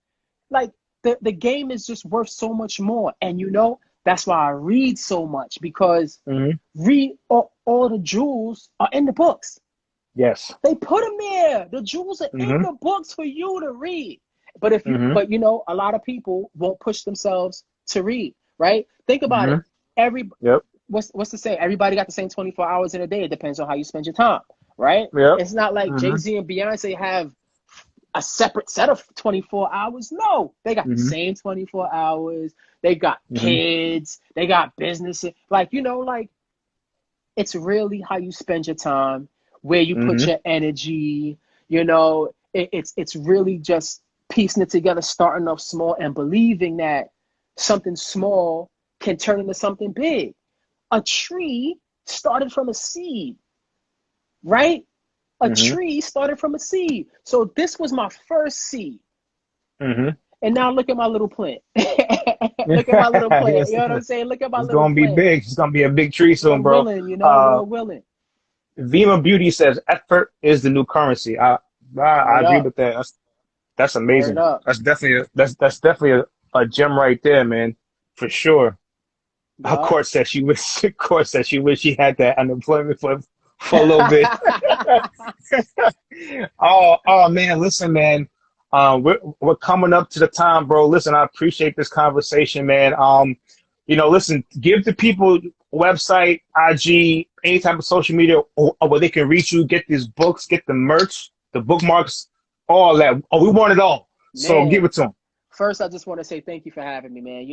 Like, the game is just worth so much more. And, you know, that's why I read so much, because Mm-hmm. read all the jewels are in the books. Yes. They put them there. The jewels are in Mm-hmm. the books for you to read. Mm-hmm. But you know, a lot of people won't push themselves to read, right? Think about Mm-hmm. it. Every Yep. what's to say? Everybody got the same 24 hours in a day. It depends on how you spend your time, right? Yep. It's not like Mm-hmm. Jay-Z and Beyonce have a separate set of 24 hours. No, they got the Mm-hmm. same 24 hours. They got Mm-hmm. kids. They got businesses. Like, you know, like, it's really how you spend your time, where you put Mm-hmm. your energy. You know, it's really just piecing it together, starting off small and believing that something small can turn into something big. A tree started from a seed, right? A tree started from a seed. So this was my first seed. And now look at my little plant. Look at my little plant. Yes. You know what I'm saying? Look at my It's little gonna be plant. big. It's gonna be a big tree soon, Lord bro. willing, Lord willing. Vima Beauty says effort is the new currency. I Word agree up. with that. That's Word amazing. up. That's definitely a gem right there, man, for sure. Yup. Court said she wish she had that unemployment for a little bit. Oh man, listen, man. We're coming up to the time, bro. Listen, I appreciate this conversation, man. Listen, give the people website, IG, any type of social media or where they can reach you, get these books, get the merch, the bookmarks, all that. Oh, we want it all. So Man, give it to them. first I just want to say thank you for having me, man.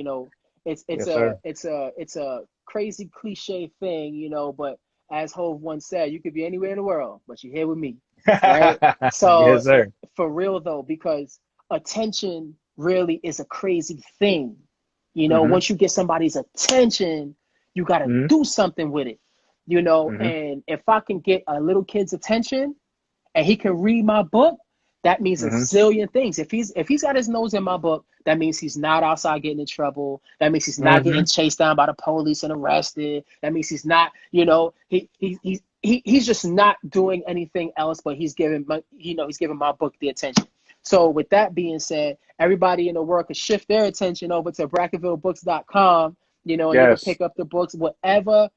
It's Yes, sir. it's a crazy cliche thing, but as Hove once said, you could be anywhere in the world, but you're here with me. Right? So Yes, sir. for real though, because attention really is a crazy thing. Once you get somebody's attention, you got to do something with it. And if I can get a little kid's attention and he can read my book, that means a zillion things. If he's got his nose in my book, that means he's not outside getting in trouble. That means he's not getting chased down by the police and arrested. That means he's not, he's just not doing anything else, but he's giving my book the attention. So with that being said, everybody in the world can shift their attention over to BracketvilleBooks.com, and you can pick up the books, whatever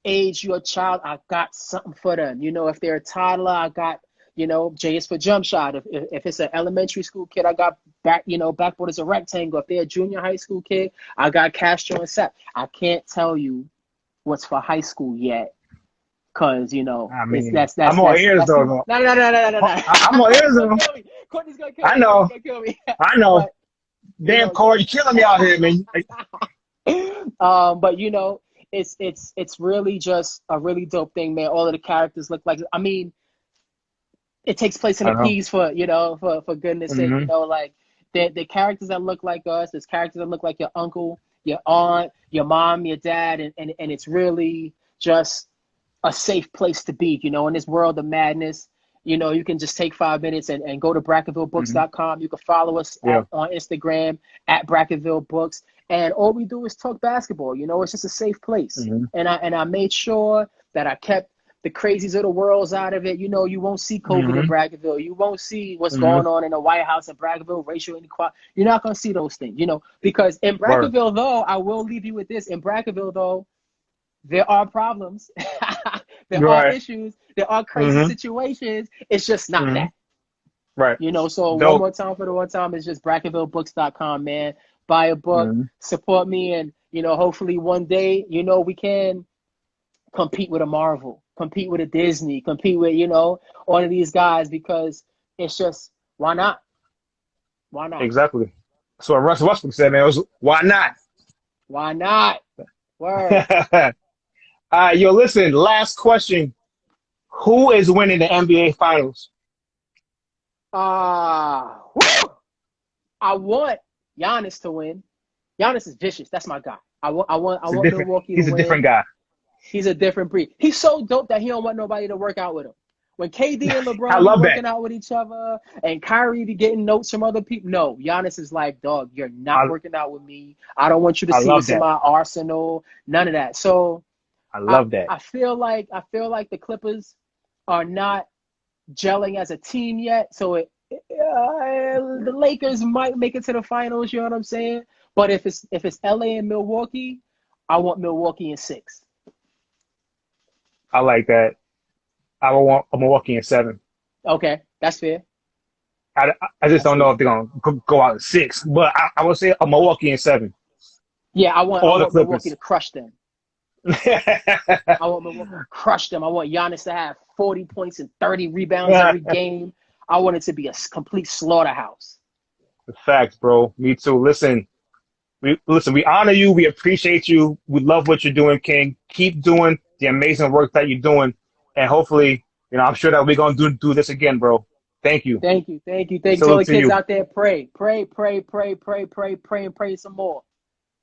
age your child, I got something for them. If they're a toddler, I got, J is for jump shot. If it's an elementary school kid, I got backboard is a rectangle. If they're a junior high school kid, I got Castro and Sep. I can't tell you what's for high school yet. Cause I mean, that's I'm all ears though. No. I'm all ears though. Courtney's gonna kill me. I know. He's gonna kill me. I know. But, Damn, Corey, you're killing me out here, man. But it's really just a really dope thing, man. All of the characters look like, it takes place in a piece for goodness sake, like the characters that look like us, there's characters that look like your uncle, your aunt, your mom, your dad, and it's really just a safe place to be, in this world of madness. You can just take 5 minutes and go to BracketvilleBooks.com. You can follow us on Instagram at Bracketville Books. And all we do is talk basketball. It's just a safe place. And I made sure that I kept the crazies of the worlds out of it. You won't see COVID in Bracketville. You won't see what's going on in the White House in Bracketville, racial inequality. You're not going to see those things, because in Bracketville, though, I will leave you with this. In Bracketville, though, there are problems. There are issues. There are crazy situations. It's just not that. Right. So Dope. one more time for the one time, it's just BracketvilleBooks.com, man. Buy a book, support me, and, hopefully one day, we can compete with a Marvel, compete with a Disney, compete with, all of these guys, because it's just, why not? Why not? Exactly. So Russell Westbrook said, man, it was, why not? Why not? Word. Yo, listen, last question. Who is winning the NBA Finals? I want Giannis to win. Giannis is vicious. That's my guy. I want Milwaukee to win. He's a different guy. He's a different breed. He's so dope that he don't want nobody to work out with him. When KD and LeBron be working out with each other and Kyrie be getting notes from other people, no, Giannis is like, dog, you're not working out with me. I don't want you to see this in my arsenal. None of that. So I love that. I feel like the Clippers are not gelling as a team yet. So the Lakers might make it to the finals. You know what I'm saying? But if it's LA and Milwaukee, I want Milwaukee in 6. I like that. I will want a Milwaukee in 7. Okay, that's fair. I just don't know if they're gonna go out in 6, but I would say a Milwaukee in 7. Yeah, I want Milwaukee to crush them. I want Milwaukee to crush them. I want Giannis to have 40 points and 30 rebounds every game. I want it to be a complete slaughterhouse. Facts, bro. Me too. Listen, we honor you. We appreciate you. We love what you're doing, King. Keep doing the amazing work that you're doing, and hopefully, I'm sure that we're gonna do this again, bro. Thank you. Thank you. Thank you. Thank you. To all Salute the to kids you. out there, pray, pray, pray, pray, pray, pray, pray, and pray some more.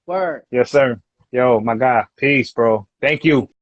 Word. Yes, sir. Yo, my guy. Peace, bro. Thank you.